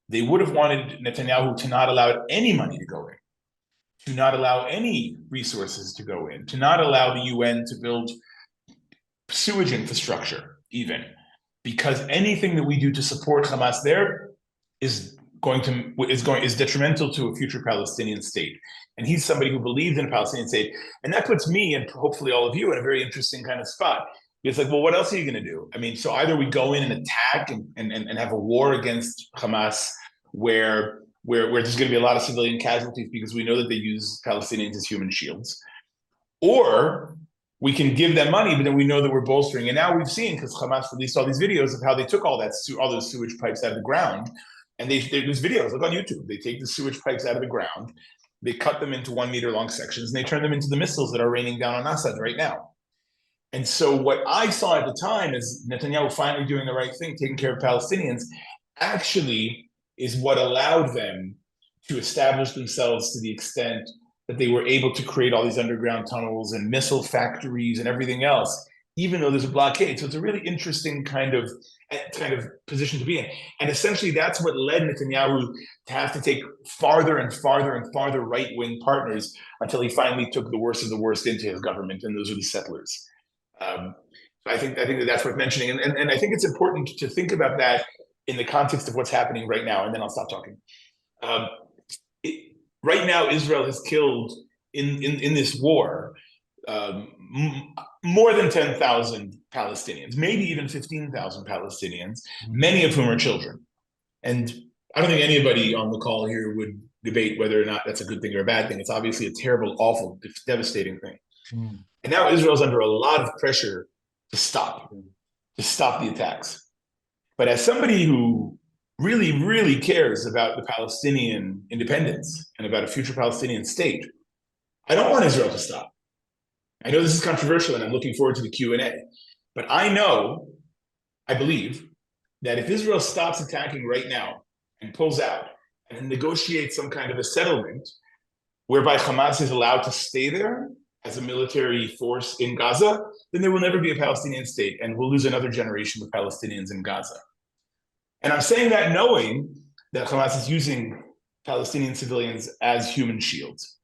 They would have wanted Netanyahu to not allow any money to go in, to not allow any resources to go in, to not allow the UN to build sewage infrastructure even, because anything that we do to support Hamas there is detrimental to a future Palestinian state. And he's somebody who believes in a Palestinian state. And that puts me, and hopefully all of you, in a very interesting kind of spot. It's like, well, what else are you going to do? I mean, so either we go in and attack and have a war against Hamas where there's going to be a lot of civilian casualties because we know that they use Palestinians as human shields, or we can give them money, but then we know that we're bolstering. And now we've seen, because Hamas released all these videos of how they took all those sewage pipes out of the ground, and there's videos, look on YouTube. They take the sewage pipes out of the ground, they cut them into 1 meter long sections, and they turn them into the missiles that are raining down on Asaad right now. And so what I saw at the time is Netanyahu finally doing the right thing, taking care of Palestinians, actually is what allowed them to establish themselves to the extent that they were able to create all these underground tunnels and missile factories and everything else, even though there's a blockade. So it's a really interesting kind of position to be in. And essentially that's what led Netanyahu to have to take farther and farther and farther right-wing partners until he finally took the worst of the worst into his government, and those are the settlers. So I think that's worth mentioning. And I think it's important to think about that in the context of what's happening right now, and then I'll stop talking. Right now, Israel has killed in this war more than 10,000 Palestinians, maybe even 15,000 Palestinians, many of whom are children. And I don't think anybody on the call here would debate whether or not that's a good thing or a bad thing. It's obviously a terrible, awful, devastating thing. And now Israel's under a lot of pressure to stop the attacks. But as somebody who really, really cares about the Palestinian independence and about a future Palestinian state, I don't want Israel to stop. I know this is controversial, and I'm looking forward to the Q&A. But I believe that if Israel stops attacking right now and pulls out and negotiates some kind of a settlement whereby Hamas is allowed to stay there as a military force in Gaza, then there will never be a Palestinian state, and we'll lose another generation of Palestinians in Gaza. And I'm saying that knowing that Hamas is using Palestinian civilians as human shields,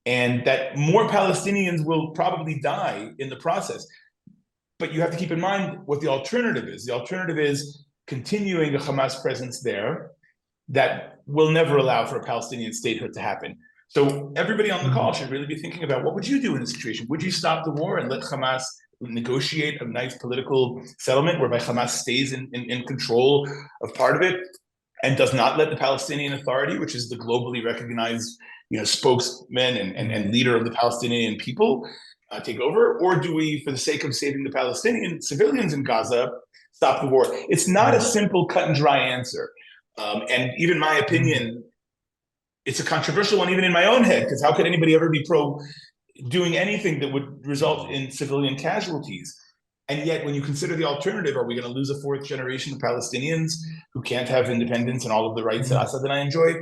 and that more Palestinians will probably die in the process. But you have to keep in mind what the alternative is. The alternative is continuing a Hamas presence there that will never allow for a Palestinian statehood to happen. So everybody on the call should really be thinking about, what would you do in this situation? Would you stop the war and let Hamas negotiate a nice political settlement whereby Hamas stays in control of part of it and does not let the Palestinian Authority, which is the globally recognized spokesman and leader of the Palestinian people, take over? Or do we, for the sake of saving the Palestinian civilians in Gaza, stop the war? It's not a simple cut and dry answer. And even my opinion, it's a controversial one even in my own head, because how could anybody ever be pro doing anything that would result in civilian casualties? And yet, when you consider the alternative, are we going to lose a fourth generation of Palestinians who can't have independence and all of the rights that Asaad and I enjoy?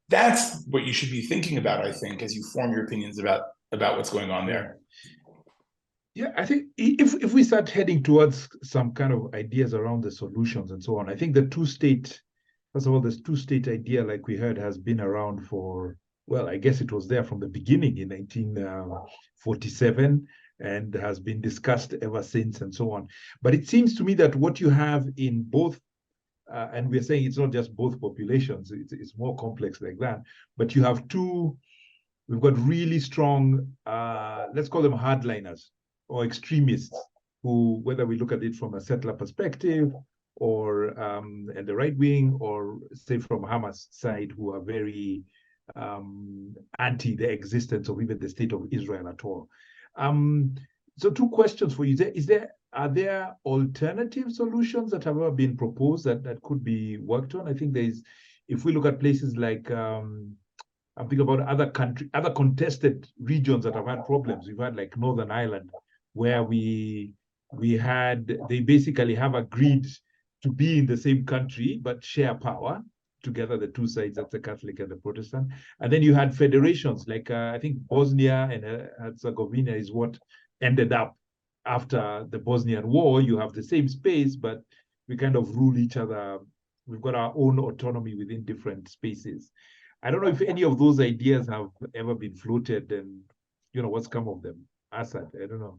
That's what you should be thinking about, I think, as you form your opinions about what's going on there. Yeah, I think if we start heading towards some kind of ideas around the solutions and so on, I think the two-state, first of all, this two-state idea, like we heard, has been around for, well, I guess it was there from the beginning in 1947 and has been discussed ever since and so on. But it seems to me that what you have in both, and we're saying it's not just both populations, it's more complex like that, but you have we've got really strong, let's call them hardliners or extremists, who, whether we look at it from a settler perspective or at the right wing, or say from Hamas side, who are very anti the existence of even the state of Israel at all. So two questions for you. Are there alternative solutions that have ever been proposed that could be worked on? I think if we look at places like, I'm thinking about other contested regions that have had problems. We've had like Northern Ireland, where they basically have agreed to be in the same country, but share power together, the two sides, that's the Catholic and the Protestant. And then you had federations, like I think Bosnia and Herzegovina is what ended up after the Bosnian War. You have the same space, but we kind of rule each other. We've got our own autonomy within different spaces. I don't know if any of those ideas have ever been floated, and what's come of them. Asaad, I don't know.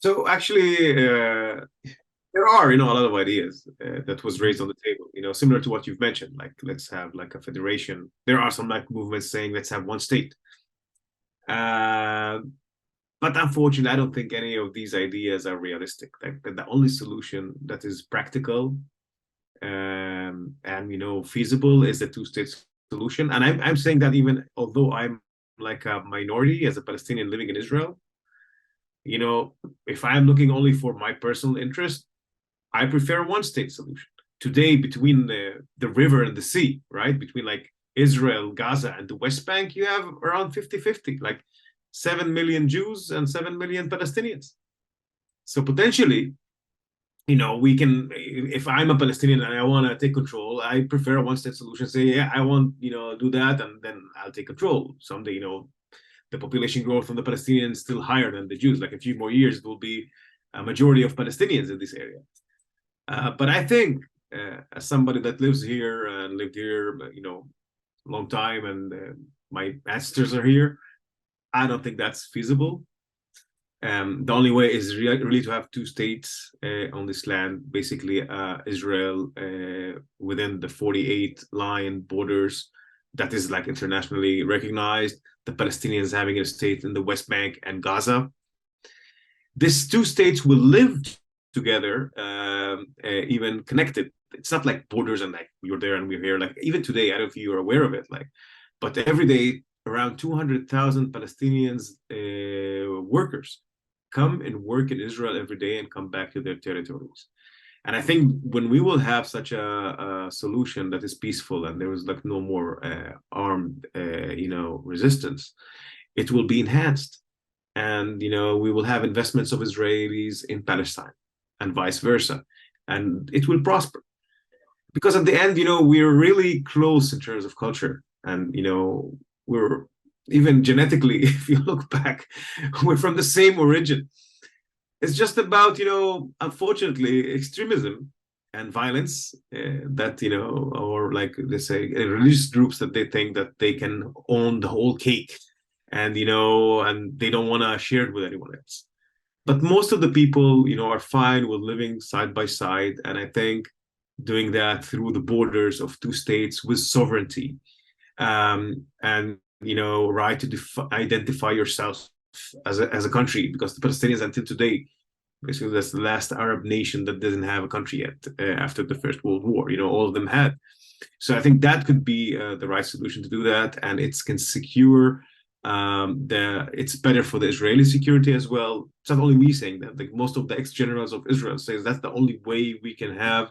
So actually, there are, a lot of ideas that was raised on the table, similar to what you've mentioned, like let's have like a federation. There are some like movements saying let's have one state. But unfortunately, I don't think any of these ideas are realistic. Like the only solution that is practical and feasible is the two-state solution. And I'm saying that even although I'm like a minority as a Palestinian living in Israel, if I'm looking only for my personal interest, I prefer a one-state solution. Today, between the river and the sea, right? Between like Israel, Gaza, and the West Bank, you have around 50-50, like 7 million Jews and 7 million Palestinians. So potentially, we can, if I'm a Palestinian and I want to take control, I prefer a one-state solution. Say, yeah, I want, do that, and then I'll take control. Someday, the population growth of the Palestinians is still higher than the Jews. Like a few more years, there will be a majority of Palestinians in this area. But I think, as somebody that lives here and lived here, long time, and my ancestors are here, I don't think that's feasible. The only way is really to have two states on this land, basically Israel within the 48 line borders that is like internationally recognized, the Palestinians having a state in the West Bank and Gaza. These two states will live together, even connected. It's not like borders and like you're there and we're here. Like even today, I don't know if you are aware of it, but every day around 200,000 Palestinians workers come and work in Israel every day and come back to their territories. And I think when we will have such a solution that is peaceful and there is like no more armed, resistance, it will be enhanced. And, we will have investments of Israelis in Palestine and vice versa. And it will prosper. Because at the end, we're really close in terms of culture. And, we're even genetically, if you look back, we're from the same origin. It's just about, unfortunately, extremism and violence that, or like they say, religious groups that they think that they can own the whole cake and, and they don't want to share it with anyone else. But most of the people, are fine with living side by side. And I think doing that through the borders of two states with sovereignty and, right to identify yourself as a country, because the Palestinians until today, basically that's the last Arab nation that doesn't have a country yet after the First World War, all of them had. So I think that could be the right solution to do that, and it can secure it's better for the Israeli security as well. It's not only me saying that, like most of the ex-generals of Israel says that's the only way we can have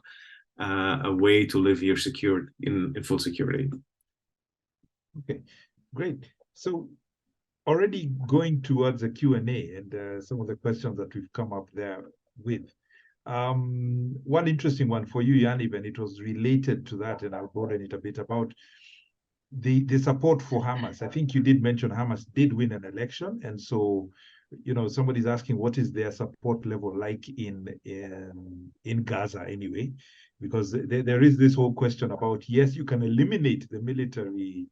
a way to live here secured in full security. Okay, great. So already going towards a Q&A and some of the questions that we've come up there with. One interesting one for you, Yaniv, and it was related to that, and I'll broaden it a bit about the support for Hamas. I think you did mention Hamas did win an election, and so somebody's asking what is their support level like in Gaza anyway, because there is this whole question about, yes, you can eliminate the military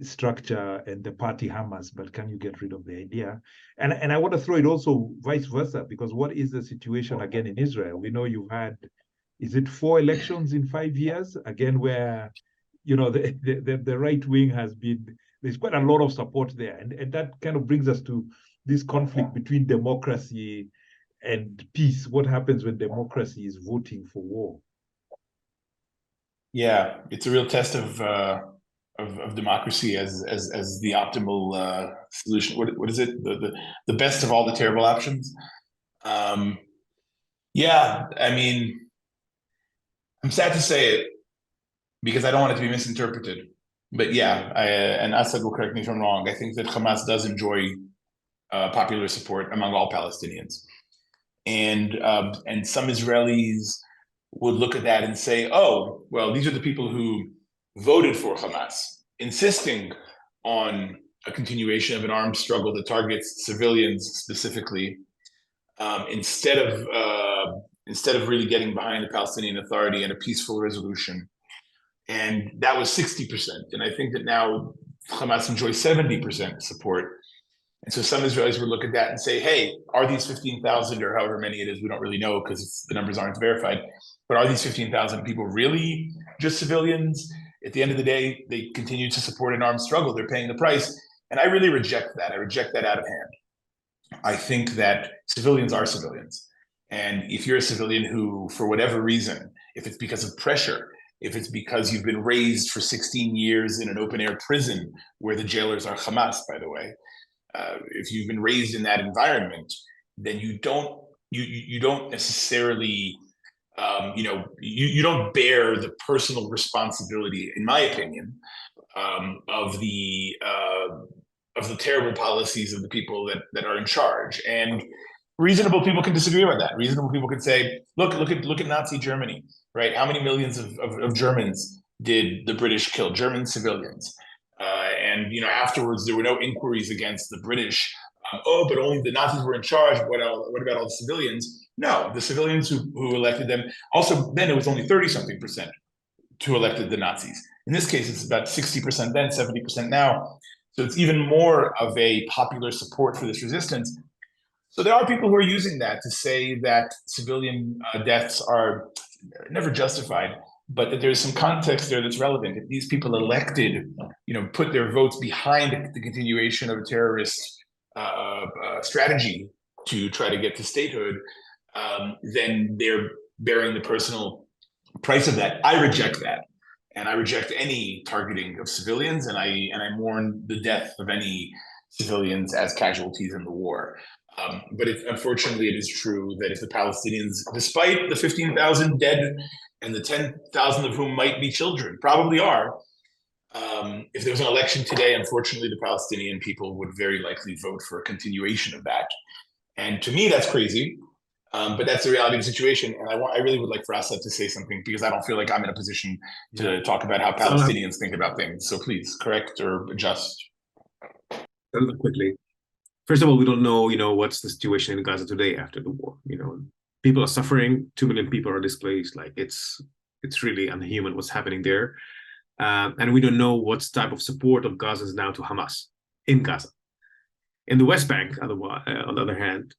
structure and the party Hamas, but can you get rid of the idea? And I want to throw it also vice versa, because what is the situation again in Israel? We know you've had, is it 4 elections in 5 years again, where the right wing has been, there's quite a lot of support there, and that kind of brings us to this conflict between democracy and peace. What happens when democracy is voting for war? Yeah, it's a real test of democracy as the optimal solution. What is it? The best of all the terrible options. Yeah, I mean, I'm sad to say it because I don't want it to be misinterpreted. But yeah, and Asaad will correct me if I'm wrong. I think that Hamas does enjoy popular support among all Palestinians, and some Israelis would look at that and say, "Oh, well, these are the people who voted for Hamas, insisting on a continuation of an armed struggle that targets civilians specifically, instead of really getting behind the Palestinian Authority and a peaceful resolution." And that was 60%. And I think that now Hamas enjoys 70% support. And so some Israelis would look at that and say, hey, are these 15,000 or however many it is, we don't really know because the numbers aren't verified, but are these 15,000 people really just civilians? At the end of the day, they continue to support an armed struggle. They're paying the price. And I really reject that. I reject that out of hand. I think that civilians are civilians. And if you're a civilian who, for whatever reason, if it's because of pressure, if it's because you've been raised for 16 years in an open-air prison where the jailers are Hamas, by the way, if you've been raised in that environment, then you don't necessarily, you don't bear the personal responsibility, in my opinion, of the terrible policies of the people that are in charge. And reasonable people can disagree with that. Reasonable people can say, look at Nazi Germany, right? How many millions of Germans did the British kill? German civilians. And afterwards, there were no inquiries against the British. But only the Nazis were in charge. What about all the civilians? No, the civilians who elected them. Also, then it was only 30-something% who elected the Nazis. In this case, it's about 60% then, 70% now. So it's even more of a popular support for this resistance. So there are people who are using that to say that civilian deaths are never justified, but that there's some context there that's relevant. If these people elected, put their votes behind the continuation of a terrorist strategy to try to get to statehood, then they're bearing the personal price of that. I reject that, and I reject any targeting of civilians, and I mourn the death of any civilians as casualties in the war. But unfortunately, it is true that if the Palestinians, despite the 15,000 dead and the 10,000 of whom might be children, probably are, if there was an election today, unfortunately, the Palestinian people would very likely vote for a continuation of that. And to me, that's crazy. But that's the reality of the situation. And I really would like for Asaad to say something, because I don't feel like I'm in a position to talk about how Palestinians think about things. So please correct or adjust. Quickly. First of all, we don't know, what's the situation in Gaza today after the war. People are suffering. 2 million people are displaced. Like it's really unhuman what's happening there. And we don't know what type of support of Gaza is now to Hamas in Gaza. In the West Bank, on the other hand,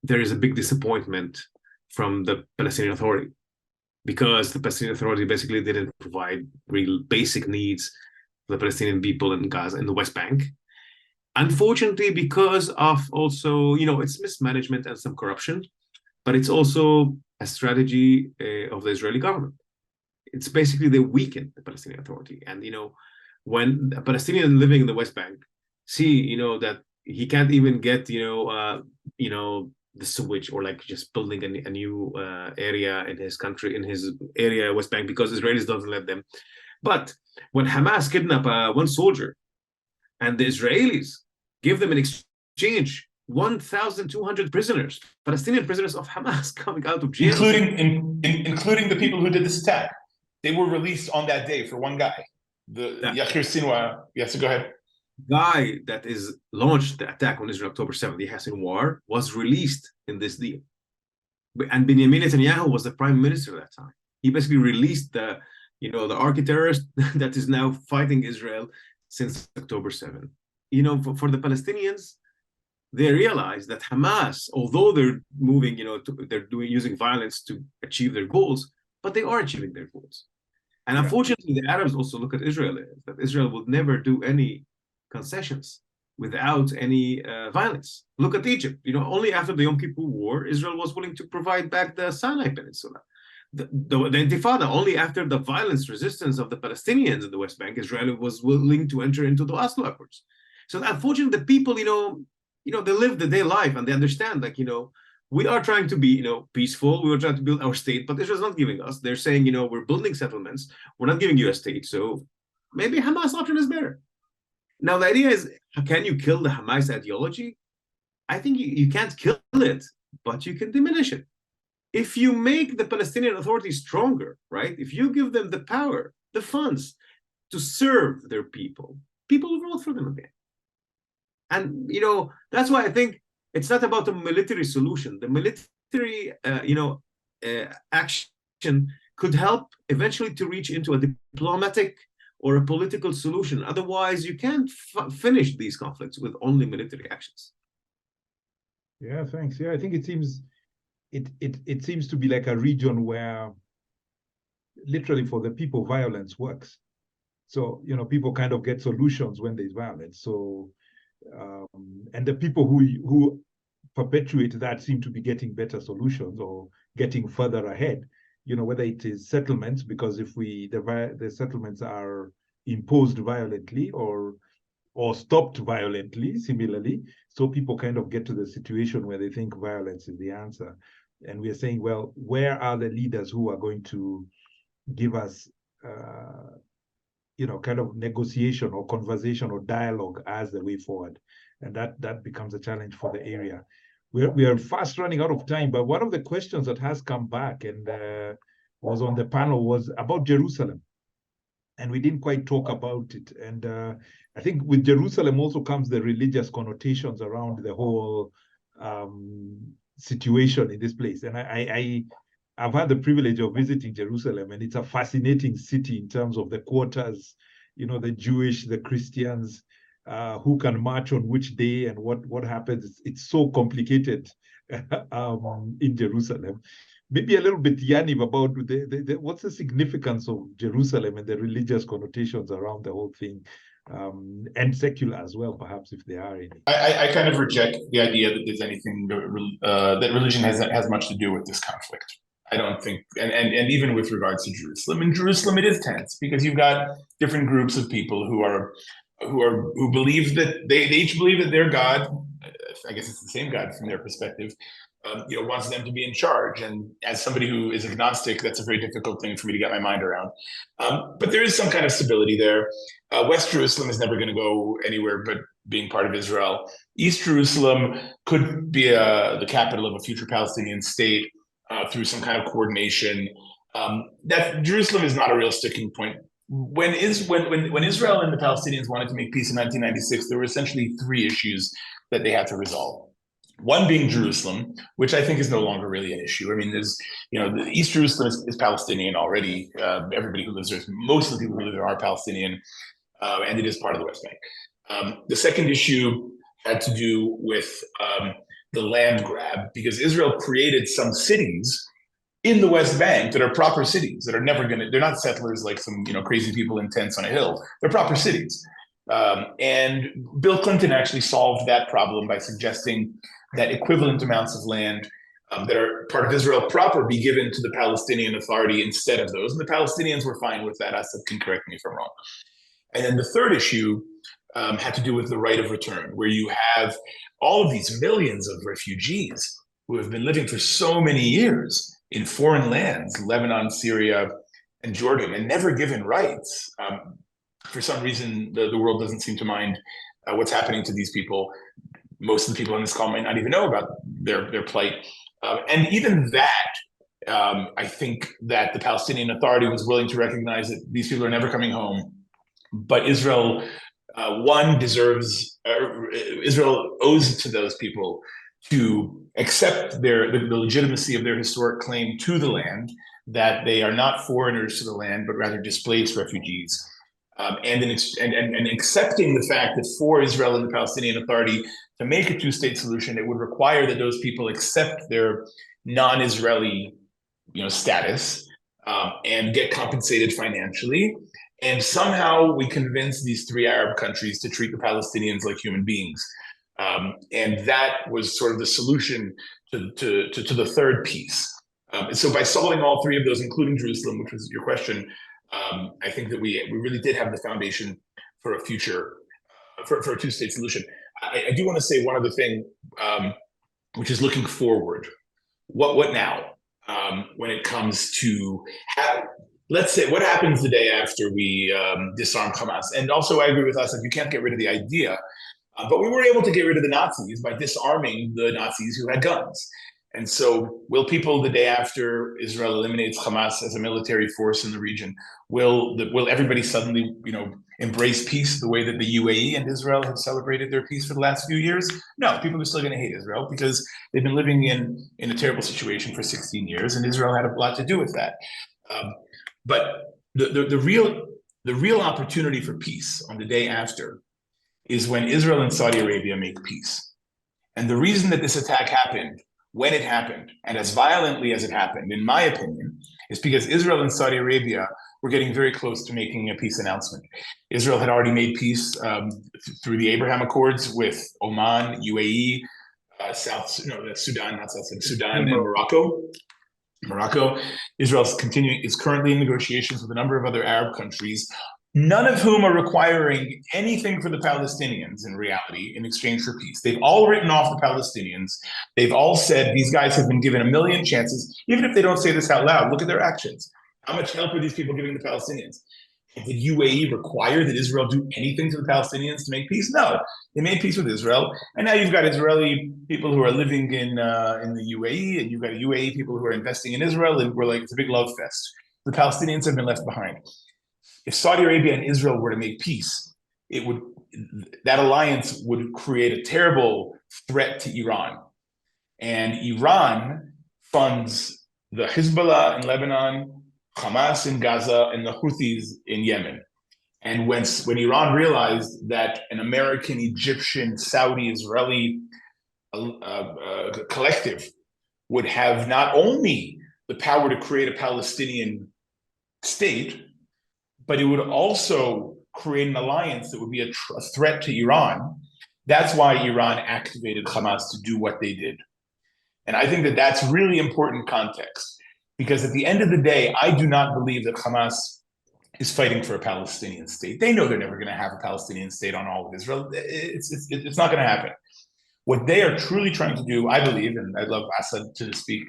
there is a big disappointment from the Palestinian Authority, because the Palestinian Authority basically didn't provide real basic needs for the Palestinian people in Gaza, in the West Bank. Unfortunately, because of also, it's mismanagement and some corruption, but it's also a strategy of the Israeli government. It's basically they weaken the Palestinian Authority. And, when a Palestinian living in the West Bank see, that he can't even get, the sewage, or like just building a new area in his country, in his area, West Bank, because Israelis doesn't let them. But when Hamas kidnap one soldier, and the Israelis give them in exchange 1,200 prisoners, Palestinian prisoners of Hamas coming out of jail, including the people who did this attack, they were released on that day for one guy, Yahya Sinwar. Yes, go ahead. Guy that is launched the attack on Israel October 7th, Yahya Sinwar, was released in this deal. And Benjamin Netanyahu was the prime minister at that time. He basically released the arch-terrorist that is now fighting Israel since October 7th. For the Palestinians, they realize that Hamas, although they're moving, they're using violence to achieve their goals, but they are achieving their goals. And unfortunately, the Arabs also look at Israel, that Israel would never do any concessions without any violence. Look at Egypt. Only after the Yom Kippur War, Israel was willing to provide back the Sinai Peninsula. The Intifada, only after the violence resistance of the Palestinians in the West Bank, Israel was willing to enter into the Oslo Accords. So unfortunately, the people, they live the day life, and they understand, like, we are trying to be, peaceful. We are trying to build our state, but Israel's not giving us. They're saying, we're building settlements. We're not giving you a state. So maybe Hamas option is better. Now, the idea is, can you kill the Hamas ideology? I think you can't kill it, but you can diminish it. If you make the Palestinian Authority stronger, right? If you give them the power, the funds to serve their people, people will vote for them again. And, that's why I think it's not about a military solution. The military, action could help eventually to reach into a diplomatic or a political solution. Otherwise, you can't finish these conflicts with only military actions. Yeah, thanks. Yeah, I think it seems to be like a region where literally for the people, violence works. So, people kind of get solutions when there's violence. So, and the people who perpetuate that seem to be getting better solutions or getting further ahead. Whether it is settlements, because if the settlements are imposed violently or stopped violently, similarly, so people kind of get to the situation where they think violence is the answer. And we are saying, well, where are the leaders who are going to give us, kind of negotiation or conversation or dialogue as the way forward? And that becomes a challenge for the area. We are fast running out of time, but one of the questions that has come back and was on the panel was about Jerusalem. And we didn't quite talk about it. And I think with Jerusalem also comes the religious connotations around the whole situation in this place. And I've had the privilege of visiting Jerusalem, and it's a fascinating city in terms of the quarters, the Jewish, the Christians, who can march on which day and what happens. It's so complicated in Jerusalem. Maybe a little bit, Yaniv, about what's the significance of Jerusalem and the religious connotations around the whole thing, and secular as well, perhaps, if there are any. I kind of reject the idea that there's anything that religion has much to do with this conflict. I don't think, and even with regards to Jerusalem, in Jerusalem it is tense because you've got different groups of people who believe that they each believe that their God I guess it's the same God from their perspective, wants them to be in charge. And as somebody who is agnostic, that's a very difficult thing for me to get my mind around. But there is some kind of stability there. West Jerusalem is never going to go anywhere but being part of Israel. East Jerusalem could be the capital of a future Palestinian state through some kind of coordination. That Jerusalem is not a real sticking point. When Israel and the Palestinians wanted to make peace in 1996, there were essentially three issues that they had to resolve. One being Jerusalem, which I think is no longer really an issue. I mean, there's, the East Jerusalem is Palestinian already. Everybody who lives there, most of the people who live there are Palestinian, and it is part of the West Bank. The second issue had to do with the land grab, because Israel created some cities in the West Bank that are proper cities that are they're not settlers like some, crazy people in tents on a hill. They're proper cities. And Bill Clinton actually solved that problem by suggesting that equivalent amounts of land that are part of Israel proper be given to the Palestinian Authority instead of those. And the Palestinians were fine with that. Asaad can correct me if I'm wrong. And then the third issue had to do with the right of return, where you have all of these millions of refugees who have been living for so many years in foreign lands, Lebanon, Syria, and Jordan, and never given rights. For some reason, the world doesn't seem to mind what's happening to these people. Most of the people on this call might not even know about their plight. And even that, I think that the Palestinian Authority was willing to recognize that these people are never coming home. But Israel, Israel owes it to those people to accept the legitimacy of their historic claim to the land, that they are not foreigners to the land, but rather displaced refugees. And accepting the fact that for Israel and the Palestinian Authority to make a two-state solution, it would require that those people accept their non-Israeli, status and get compensated financially. And somehow we convince these three Arab countries to treat the Palestinians like human beings. And that was sort of the solution to the third piece. So by solving all three of those, including Jerusalem, which was your question, I think that we really did have the foundation for a future, for a two-state solution. I do want to say one other thing, which is looking forward. What now? When it comes to let's say, what happens the day after we disarm Hamas? And also, I agree with us that you can't get rid of the idea, but we were able to get rid of the Nazis by disarming the Nazis who had guns. And so will people the day after Israel eliminates Hamas as a military force in the region, will everybody suddenly, embrace peace the way that the UAE and Israel have celebrated their peace for the last few years? No, people are still going to hate Israel because they've been living in a terrible situation for 16 years, and Israel had a lot to do with that. But the real opportunity for peace on the day after is when Israel and Saudi Arabia make peace. And the reason that this attack happened, when it happened, and as violently as it happened, in my opinion, is because Israel and Saudi Arabia were getting very close to making a peace announcement. Israel had already made peace through the Abraham Accords with Oman, UAE, Sudan and Morocco. Israel is currently in negotiations with a number of other Arab countries, none of whom are requiring anything for the Palestinians in reality in exchange for peace. They've all written off the Palestinians. They've all said these guys have been given a million chances. Even if they don't say this out loud, look at their actions. How much help are these people giving the Palestinians? Did UAE require that Israel do anything to the Palestinians to make peace? No, they made peace with Israel. And now you've got Israeli people who are living in the UAE, and you've got UAE people who are investing in Israel, and we're like, it's a big love fest. The Palestinians have been left behind. If Saudi Arabia and Israel were to make peace, that alliance would create a terrible threat to Iran. And Iran funds the Hezbollah in Lebanon, Hamas in Gaza, and the Houthis in Yemen. And when Iran realized that an American, Egyptian, Saudi, Israeli collective would have not only the power to create a Palestinian state, but it would also create an alliance that would be a threat to Iran. That's why Iran activated Hamas to do what they did. And I think that that's really important context, because at the end of the day, I do not believe that Hamas is fighting for a Palestinian state. They know they're never going to have a Palestinian state on all of Israel. It's not going to happen. What they are truly trying to do, I believe, and I'd love Asaad to speak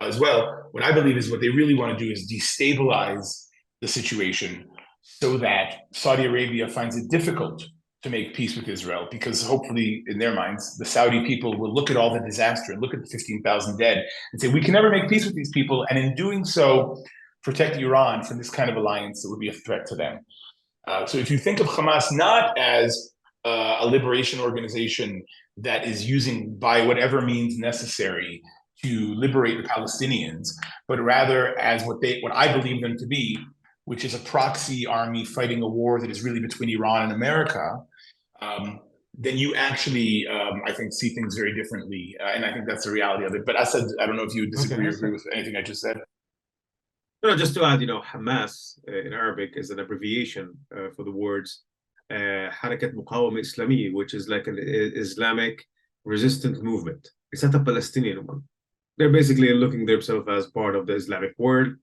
as well, what I believe is what they really want to do is destabilize the situation so that Saudi Arabia finds it difficult to make peace with Israel, because hopefully in their minds, the Saudi people will look at all the disaster and look at the 15,000 dead and say, we can never make peace with these people. And in doing so, protect Iran from this kind of alliance that would be a threat to them. So if you think of Hamas not as a liberation organization that is using by whatever means necessary to liberate the Palestinians, but rather as what I believe them to be, which is a proxy army fighting a war that is really between Iran and America, then you actually, I think, see things very differently. And I think that's the reality of it. But Asaad, I don't know if you disagree or agree with anything I just said. No, just to add, Hamas in Arabic is an abbreviation for the words Harakat Muqawama Islami, which is like an Islamic resistance movement. It's not a Palestinian one. They're basically looking themselves as part of the Islamic world.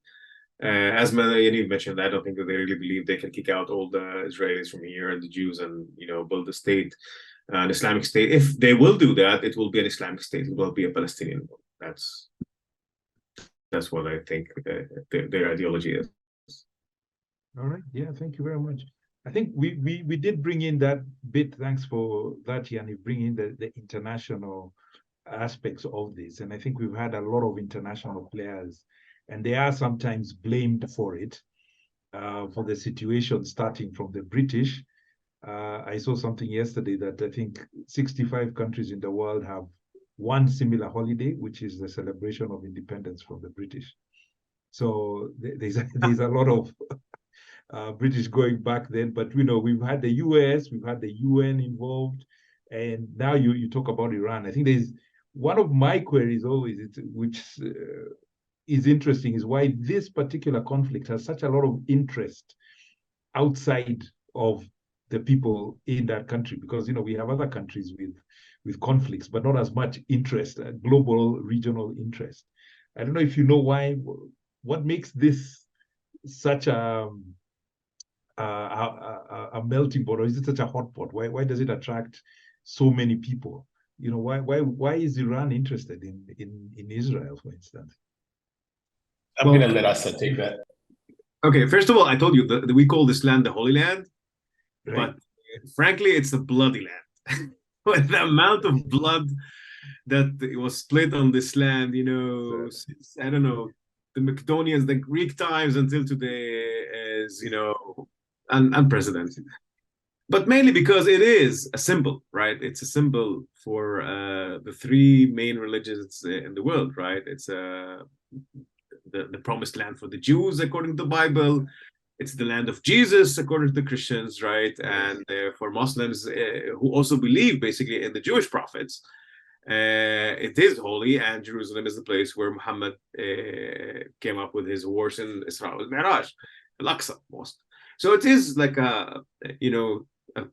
As Yaniv mentioned, I don't think that they really believe they can kick out all the Israelis from here and the Jews and build a state, an Islamic state. If they will do that, it will be an Islamic state. It will be a Palestinian one. That's what I think their ideology is. All right. Yeah, thank you very much. I think we did bring in that bit. Thanks for that, Yaniv, bring in the international aspects of this. And I think we've had a lot of international players, and they are sometimes blamed for it, for the situation starting from the British. I saw something yesterday that I think 65 countries in the world have one similar holiday, which is the celebration of independence from the British. So there's a lot of British going back then, but we've had the US, we've had the UN involved, and now you talk about Iran. I think there's one of my queries always, which is interesting, is why this particular conflict has such a lot of interest outside of the people in that country, because we have other countries with conflicts, but not as much interest, global, regional interest. I don't know if you know why. What makes this such a melting pot, or is it such a hot pot? Why does it attract so many people? Why is Iran interested in Israel, for instance? I'm going to let Asaad take that. Okay, first of all, I told you that we call this land the Holy Land, right. But frankly, it's a bloody land. With the amount of blood that was split on this land, since, I don't know, the Macedonians, the Greek times until today is, unprecedented. But mainly because it is a symbol, right? It's a symbol for the three main religions in the world, right? It's the promised land for the Jews, according to the Bible. It's the land of Jesus, according to the Christians, right? And for Muslims who also believe basically in the Jewish prophets, it is holy, and Jerusalem is the place where Muhammad came up with his horse in Israel-Miraj, Al-Aqsa Mosque. So it is like a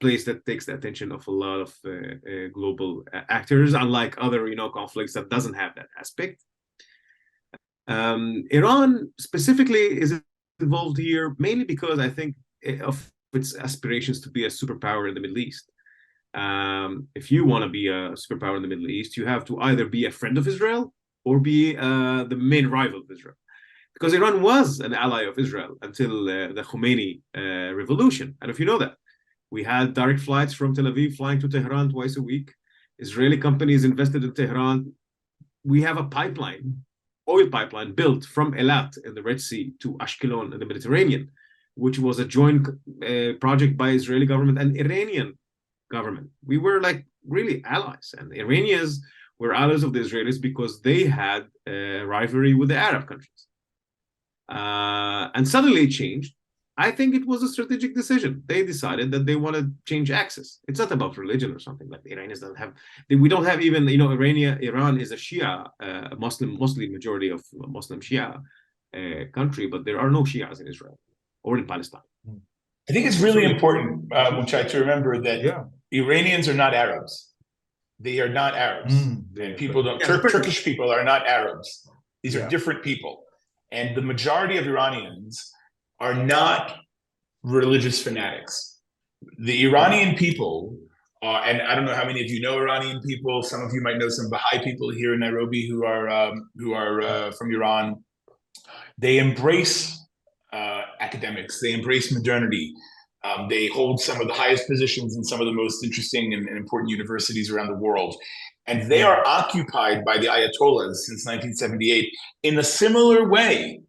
place that takes the attention of a lot of global actors, unlike other, conflicts that doesn't have that aspect. Iran specifically is involved here mainly because I think of its aspirations to be a superpower in the Middle East. If you want to be a superpower in the Middle East, you have to either be a friend of Israel or be the main rival of Israel. Because Iran was an ally of Israel until the Khomeini revolution. And if you know that, we had direct flights from Tel Aviv flying to Tehran twice a week. Israeli companies invested in Tehran. We have a pipeline, oil pipeline built from Eilat in the Red Sea to Ashkelon in the Mediterranean, which was a joint project by Israeli government and Iranian government. We were like really allies, and the Iranians were allies of the Israelis because they had a rivalry with the Arab countries. And suddenly it changed. I think it was a strategic decision. They decided that they want to change axis. It's not about religion or something. Like the Iranians don't have, we don't have even, Iran is a Shia, Muslim majority of Muslim Shia country, but there are no Shias in Israel or in Palestine. I think it's really important, Mucai, to remember that Iranians are not Arabs. They are not Arabs. And people don't, Turkish people are not Arabs. These are different people. And the majority of Iranians are not religious fanatics. The Iranian people And I don't know how many of you know Iranian people. Some of you might know some Baha'i people here in Nairobi who are from Iran. They embrace academics. They embrace modernity. They hold some of the highest positions in some of the most interesting and important universities around the world. And they are occupied by the Ayatollahs since 1978 in a similar way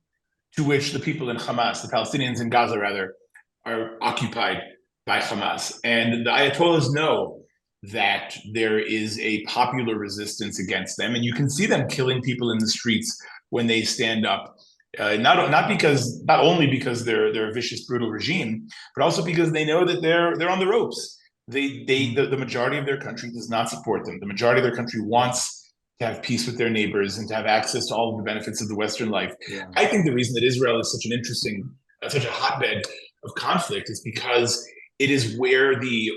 to which the people in Hamas, the Palestinians in Gaza rather, are occupied by Hamas. And the Ayatollahs know that there is a popular resistance against them. And you can see them killing people in the streets when they stand up. Not only because they're a vicious, brutal regime, but also because they know that they're on the ropes. The majority of their country does not support them. The majority of their country wants to have peace with their neighbors and to have access to all of the benefits of the Western life. Yeah. I think the reason that Israel is such a hotbed of conflict is because it is where the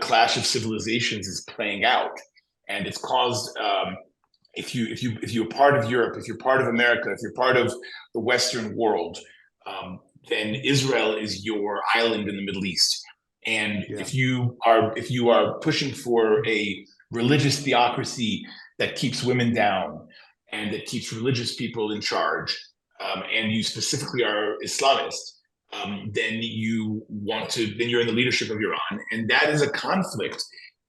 clash of civilizations is playing out, and it's caused. If you're part of Europe, if you're part of America, if you're part of the Western world, then Israel is your island in the Middle East. And if you are pushing for a religious theocracy that keeps women down and that keeps religious people in charge, and you specifically are Islamist, then you're in the leadership of Iran, and that is a conflict.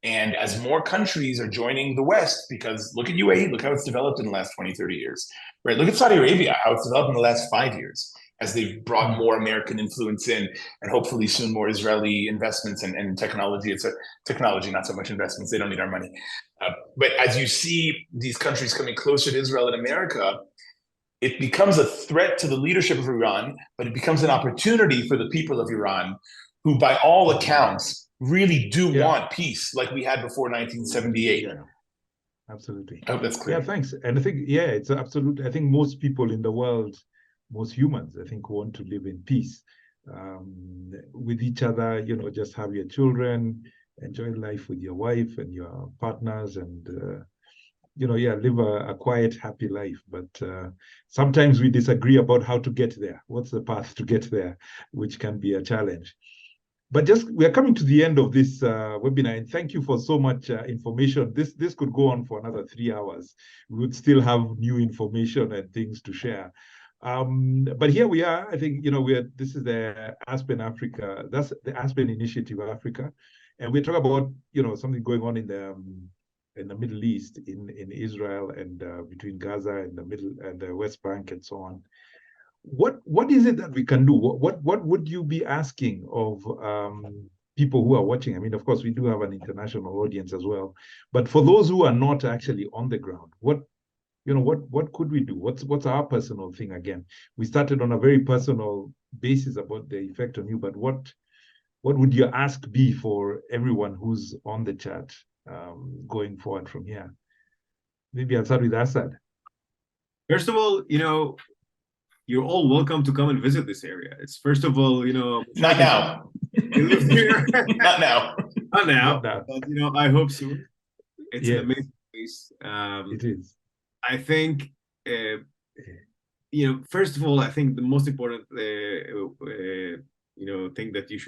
And as more countries are joining the West, because look at UAE, look how it's developed in the last 20, 30 years, right? Look at Saudi Arabia, how it's developed in the last 5 years, as they've brought more American influence in, and hopefully soon more Israeli investments and technology. It's a technology, not so much investments. They don't need our money. But as you see these countries coming closer to Israel and America, it becomes a threat to the leadership of Iran, but it becomes an opportunity for the people of Iran, who by all accounts really do want peace like we had before 1978. Yeah, absolutely. I hope that's clear. Yeah, thanks. And I think, it's absolutely, I think most people in the world, most humans, I think, want to live in peace with each other, just have your children, enjoy life with your wife and your partners, and live a quiet, happy life. But sometimes we disagree about how to get there. What's the path to get there, which can be a challenge. But we are coming to the end of this webinar, and thank you for so much information. This could go on for another 3 hours. We would still have new information and things to share. But here we are. I think this is the Aspen Africa. That's the Aspen Initiative Africa, and we're talking about something going on in the Middle East, in Israel, and between Gaza and the West Bank and so on. What is it that we can do? What would you be asking of people who are watching? I mean, of course, we do have an international audience as well, but for those who are not actually on the ground, what could we do? What's our personal thing? Again, we started on a very personal basis about the effect on you, but what would your ask be for everyone who's on the chat going forward from here? Maybe I'll start with Asaad. First of all, you're all welcome to come and visit this area. It's first of all, not now. You live here. Not now. Not now. But I hope soon. It's an amazing place. It is. I think, first of all, I think the most important, thing that you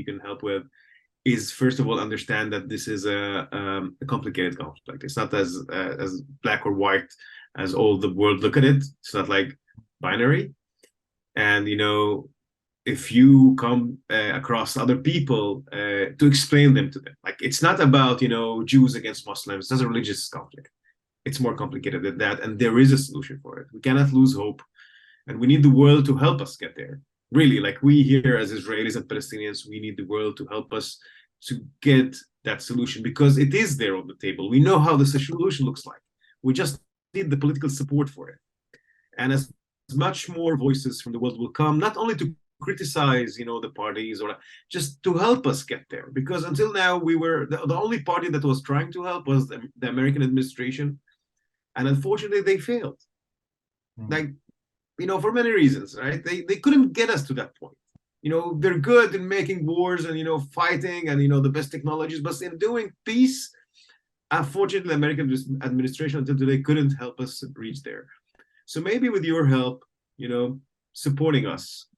can help with is, first of all, understand that this is a complicated conflict. It's not as black or white as all the world look at it. It's not like binary. And if you come across other people, to explain them to them, like, it's not about Jews against Muslims. It's not a religious conflict. It's more complicated than that, and there is a solution for it. We cannot lose hope, and we need the world to help us get there. Really, like, we here as Israelis and Palestinians, we need the world to help us to get that solution, because it is there on the table. We know how the solution looks like. We just need the political support for it. And as much more voices from the world will come, not only to criticize, the parties, or just to help us get there. Because until now, we were the only party that was trying to help was the American administration. And unfortunately, they failed. Like, for many reasons, right? They couldn't get us to that point. They're good in making wars and, fighting and, the best technologies, but in doing peace, unfortunately, the American administration until today couldn't help us reach there. So maybe with your help, supporting us,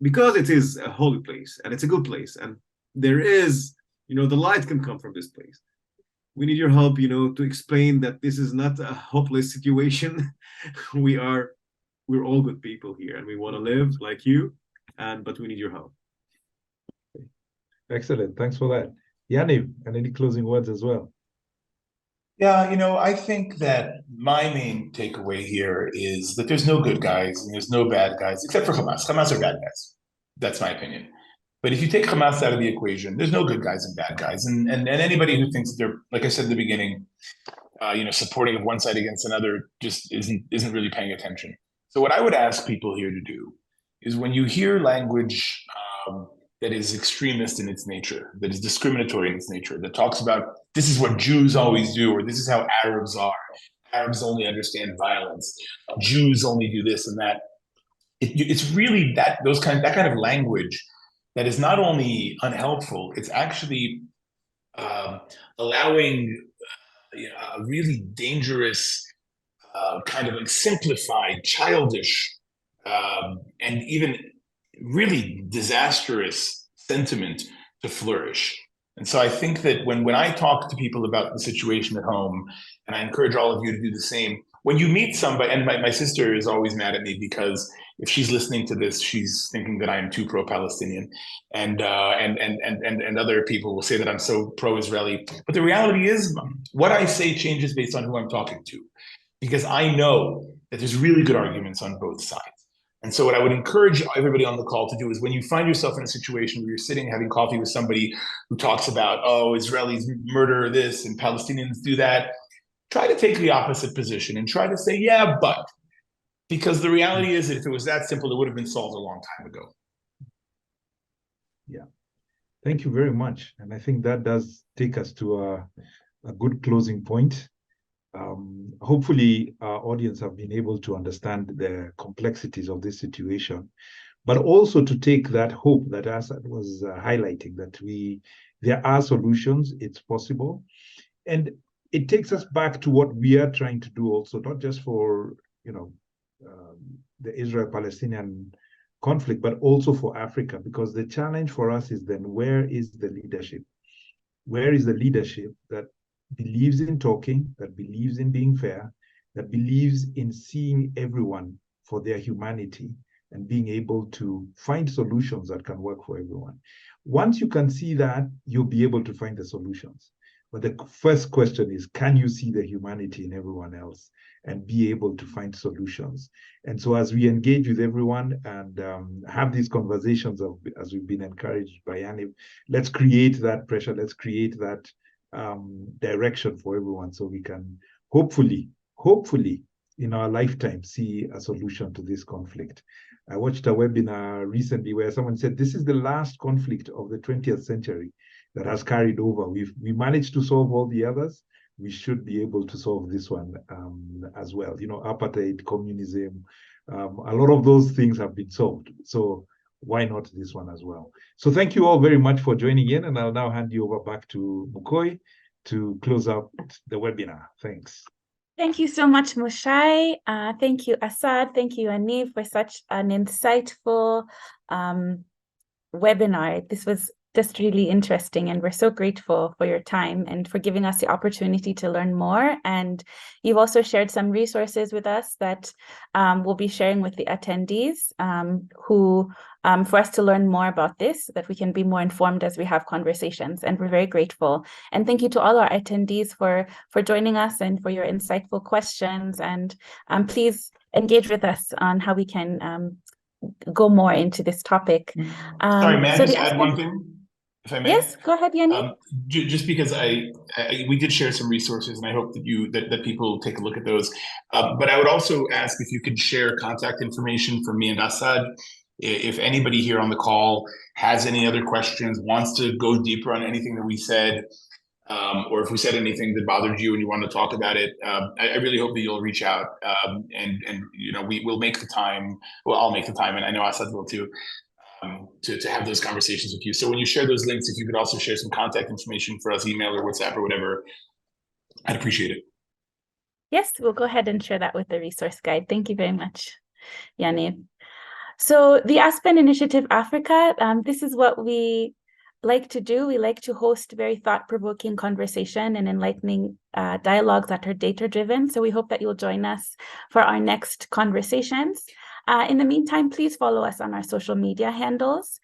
because it is a holy place and it's a good place, and there is, the light can come from this place. We need your help, to explain that this is not a hopeless situation. We're all good people here, and we want to live like you, but we need your help. Excellent. Thanks for that. Yaniv, and any closing words as well? Yeah, I think that my main takeaway here is that there's no good guys and there's no bad guys, except for Hamas. Hamas are bad guys. That's my opinion. But if you take Hamas out of the equation, there's no good guys and bad guys. And anybody who thinks that they're, like I said at the beginning, supporting of one side against another just isn't really paying attention. So what I would ask people here to do is, when you hear language that is extremist in its nature, that is discriminatory in its nature, that talks about this is what Jews always do, or this is how Arabs are. Arabs only understand violence. Jews only do this and that. It's really that kind of language that is not only unhelpful, it's actually allowing a really dangerous, kind of simplified, childish, and even really disastrous sentiment to flourish. And so I think that when I talk to people about the situation at home, and I encourage all of you to do the same, when you meet somebody, and my sister is always mad at me because if she's listening to this, she's thinking that I am too pro-Palestinian, and other people will say that I'm so pro-Israeli. But the reality is, what I say changes based on who I'm talking to, because I know that there's really good arguments on both sides. And so what I would encourage everybody on the call to do is, when you find yourself in a situation where you're sitting having coffee with somebody who talks about, oh, Israelis murder this and Palestinians do that, try to take the opposite position and try to say, yeah, but. Because the reality is that if it was that simple, it would have been solved a long time ago. Yeah. Thank you very much. And I think that does take us to a good closing point. Hopefully our audience have been able to understand the complexities of this situation, but also to take that hope that Asaad was highlighting, that there are solutions, it's possible. And it takes us back to what we are trying to do also, not just for, the Israel-Palestinian conflict, but also for Africa, because the challenge for us is then, where is the leadership? Where is the leadership that believes in talking, that believes in being fair, that believes in seeing everyone for their humanity and being able to find solutions that can work for everyone? Once you can see that, you'll be able to find the solutions. But the first question is, can you see the humanity in everyone else and be able to find solutions? And so as we engage with everyone and have these conversations as we've been encouraged by Yaniv, let's create that pressure, let's create that direction for everyone, so we can hopefully in our lifetime see a solution to this conflict. I watched a webinar recently where someone said this is the last conflict of the 20th century that has carried over. We managed to solve all the others. We should be able to solve this one as well. Apartheid, communism, a lot of those things have been solved. So why not this one as well? So thank you all very much for joining in, and I'll now hand you over back to Mucai to close out the webinar. Thanks. Thank you so much, Mucai. Thank you, Asaad. Thank you, Yaniv, for such an insightful webinar. This was just really interesting, and we're so grateful for your time and for giving us the opportunity to learn more. And you've also shared some resources with us that we'll be sharing with the attendees for us to learn more about this, that we can be more informed as we have conversations. And we're very grateful. And thank you to all our attendees for joining us and for your insightful questions. And please engage with us on how we can go more into this topic. Sorry, may I just add one thing? If I may. Yes, go ahead, Yaniv. Just because we did share some resources, and I hope that that people take a look at those. But I would also ask if you could share contact information for me and Asaad. If anybody here on the call has any other questions, wants to go deeper on anything that we said, or if we said anything that bothered you and you want to talk about it, I really hope that you'll reach out, and we'll make the time. Well, I'll make the time, and I know Asaad will too. To have those conversations with you. So when you share those links, if you could also share some contact information for us, email or WhatsApp or whatever, I'd appreciate it. Yes, we'll go ahead and share that with the resource guide. Thank you very much, Yaniv. So the Aspen Initiative Africa, this is what we like to do, we like to host very thought-provoking conversation and enlightening dialogues that are data-driven. So we hope that you'll join us for our next conversations. In the meantime, please follow us on our social media handles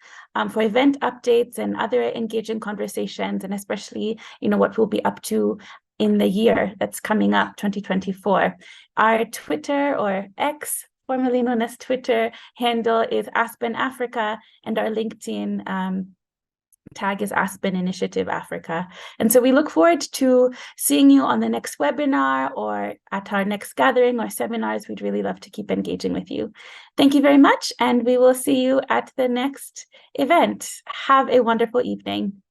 for event updates and other engaging conversations, and especially, what we'll be up to in the year that's coming up, 2024. Our Twitter, or X, formerly known as Twitter, handle is Aspen Africa, and our LinkedIn tag is Aspen Initiative Africa. And so we look forward to seeing you on the next webinar or at our next gathering or seminars. We'd really love to keep engaging with you. Thank you very much, and we will see you at the next event. Have a wonderful evening.